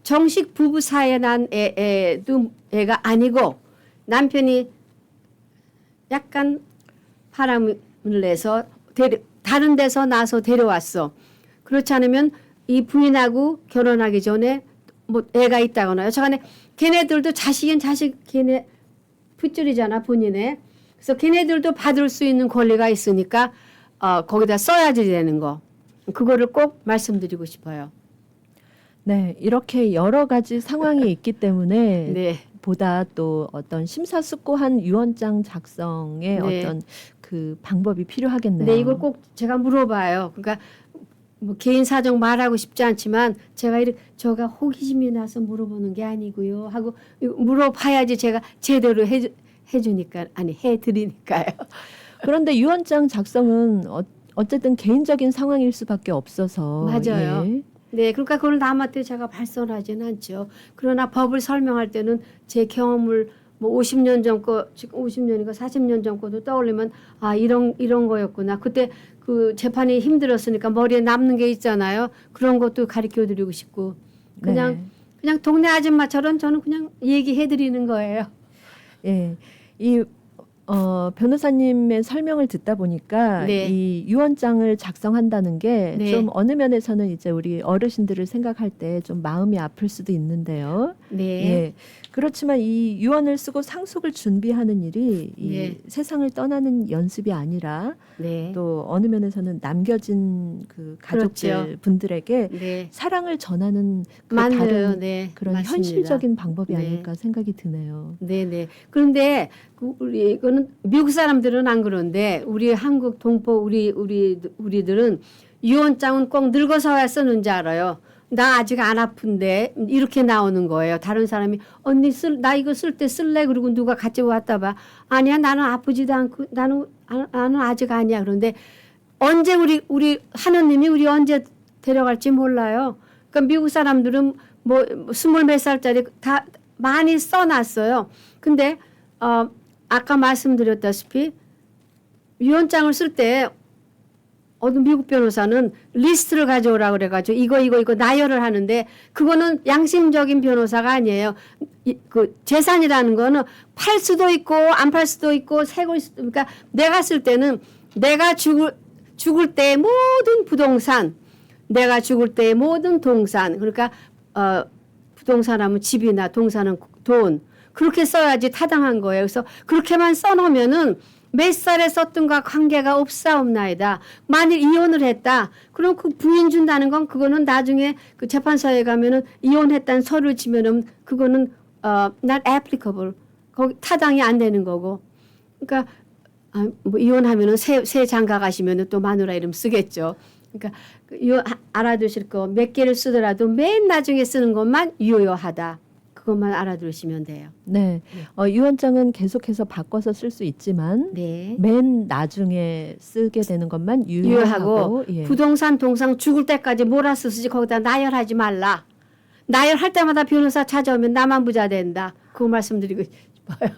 정식 부부 사이에 난 애가 아니고 남편이 약간 바람을 내서 다른 데서 나서 데려왔어. 그렇지 않으면 이 부인하고 결혼하기 전에 뭐 애가 있다거나 여차간에 걔네들도 자식인 자식 걔네 핏줄이잖아 본인의. 그래서 걔네들도 받을 수 있는 권리가 있으니까 거기다 써야지 되는 거. 그거를 꼭 말씀드리고 싶어요. 네, 이렇게 여러 가지 상황이 있기 때문에 네. 보다 또 어떤 심사숙고한 유언장 작성의 네. 어떤 그 방법이 필요하겠네요. 네, 이걸 꼭 제가 물어봐요. 그러니까 뭐 개인 사정 말하고 싶지 않지만 제가 호기심이 나서 물어보는 게 아니고요. 하고 물어봐야지 제가 제대로 해드리니까요. 그런데 유언장 작성은 어쨌든 개인적인 상황일 수밖에 없어서. 맞아요. 예. 네, 그러니까 그걸 남한테 제가 발설하지는 않죠. 그러나 법을 설명할 때는 제 경험을 뭐 50년 전 거, 지금 50년인가 40년 전 거도 떠올리면 이런 거였구나. 그때 그 재판이 힘들었으니까 머리에 남는 게 있잖아요. 그런 것도 가르쳐 드리고 싶고 그냥 동네 아줌마처럼 저는 그냥 얘기해 드리는 거예요. 예. 이 변호사님의 설명을 듣다 보니까 네. 이 유언장을 작성한다는 게 네. 좀 어느 면에서는 이제 우리 어르신들을 생각할 때 좀 마음이 아플 수도 있는데요. 네. 예. 그렇지만 이 유언을 쓰고 상속을 준비하는 일이 이 네. 세상을 떠나는 연습이 아니라 네. 또 어느 면에서는 남겨진 그 가족들 그렇죠. 분들에게 네. 사랑을 전하는 그 맞아요. 다른 네. 그런 맞습니다. 현실적인 방법이 네. 아닐까 생각이 드네요. 네네. 그런데 우리 이거는 미국 사람들은 안 그런데 우리 한국 동포 우리들은 유언장은 꼭 늙어서 와야 쓰는 줄 알아요. 나 아직 안 아픈데 이렇게 나오는 거예요. 다른 사람이 언니 나 이거 쓸 때 쓸래? 그리고 누가 같이 왔다 봐. 아니야 나는 아프지도 않고 나는 아직 아니야. 그런데 언제 우리 하느님이 우리 언제 데려갈지 몰라요. 그러니까 미국 사람들은 뭐 20몇 살짜리 다 많이 써놨어요. 근데 아까 말씀드렸다시피 유언장을 쓸 때 어떤 미국 변호사는 리스트를 가져오라 그래가지고 이거 나열을 하는데 그거는 양심적인 변호사가 아니에요. 그 재산이라는 거는 팔 수도 있고 안 팔 수도 있고 세고 그러니까 내가 쓸 때는 내가 죽을 때 모든 부동산, 내가 죽을 때 모든 동산, 그러니까 부동산하면 집이나 동산은 돈 그렇게 써야지 타당한 거예요. 그래서 그렇게만 써놓으면은 몇 살에 썼던가 관계가 없사옵나이다. 만일 이혼을 했다. 그럼 그 부인 준다는 건 그거는 나중에 그 재판소에 가면은 이혼했다는 서류를 치면은 그거는 not applicable. 거기 타당이 안 되는 거고. 그러니까 뭐 이혼하면은 새 장가 가시면은 또 마누라 이름 쓰겠죠. 그러니까 알아두실 거 몇 개를 쓰더라도 맨 나중에 쓰는 것만 유효하다. 그것만 알아두시면 돼요. 네, 유언장은 계속해서 바꿔서 쓸 수 있지만 네. 맨 나중에 쓰게 되는 것만 유효하고 유효하고 예. 부동산 동상 죽을 때까지 몰아서 쓰지 거기다 나열하지 말라. 나열할 때마다 변호사 찾아오면 나만 부자 된다. 그거 말씀드리고 싶어요.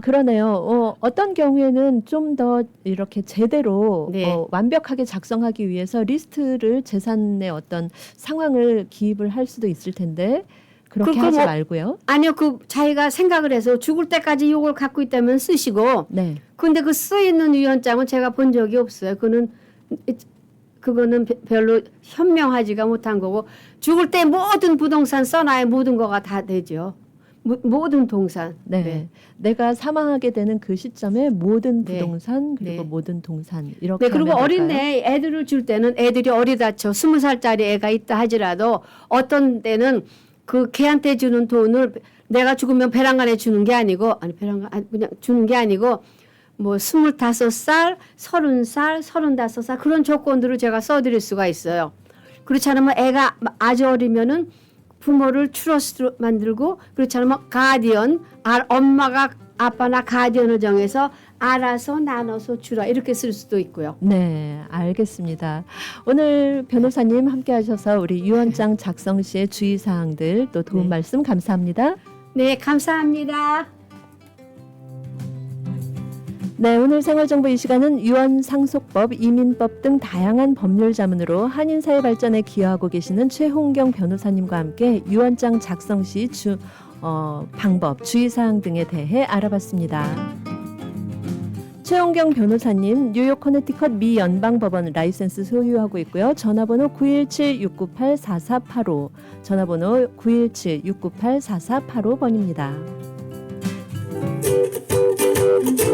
그러네요. 어떤 경우에는 좀 더 이렇게 제대로 네. 완벽하게 작성하기 위해서 리스트를 재산의 어떤 상황을 기입을 할 수도 있을 텐데 그렇게 하지 말고요. 아니요. 그 자기가 생각을 해서 죽을 때까지 이걸 갖고 있다면 쓰시고 네. 근데 그 쓰이는 유언장은 제가 본 적이 없어요. 그거는 별로 현명하지가 못한 거고 죽을 때 모든 부동산 써놔야 모든 거가 다 되죠. 모든 동산. 네. 네. 내가 사망하게 되는 그 시점에 모든 네. 부동산 그리고 네. 모든 동산 이렇게 네, 그리고 하면 어린 될까요? 애 애들을 줄 때는 애들이 어리다쳐 20살짜리 애가 있다 하지라도 어떤 때는 그 걔한테 주는 돈을 내가 죽으면 배란간에 주는 게 아니고 그냥 주는 게 아니고 뭐 25살, 30살, 35살 그런 조건들을 제가 써드릴 수가 있어요. 그렇지 않으면 애가 아주 어리면은 부모를 트러스트로 만들고 그렇지 않으면 가디언, 엄마가 아빠나 가디언을 정해서 알아서 나눠서 주라 이렇게 쓸 수도 있고요. 네, 알겠습니다. 오늘 변호사님 함께 하셔서 우리 유언장 작성 시의 주의사항들 또 도움 말씀 감사합니다. 네, 감사합니다. 네, 오늘 생활정보 이 시간은 유언상속법, 이민법 등 다양한 법률 자문으로 한인사회 발전에 기여하고 계시는 최홍경 변호사님과 함께 유언장 작성 시 방법, 주의사항 등에 대해 알아봤습니다. 최홍경 변호사님, 뉴욕 커네티컷 미 연방법원 라이센스 소유하고 있고요. 전화번호 917-698-4485, 전화번호 917-698-4485번입니다.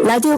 라디오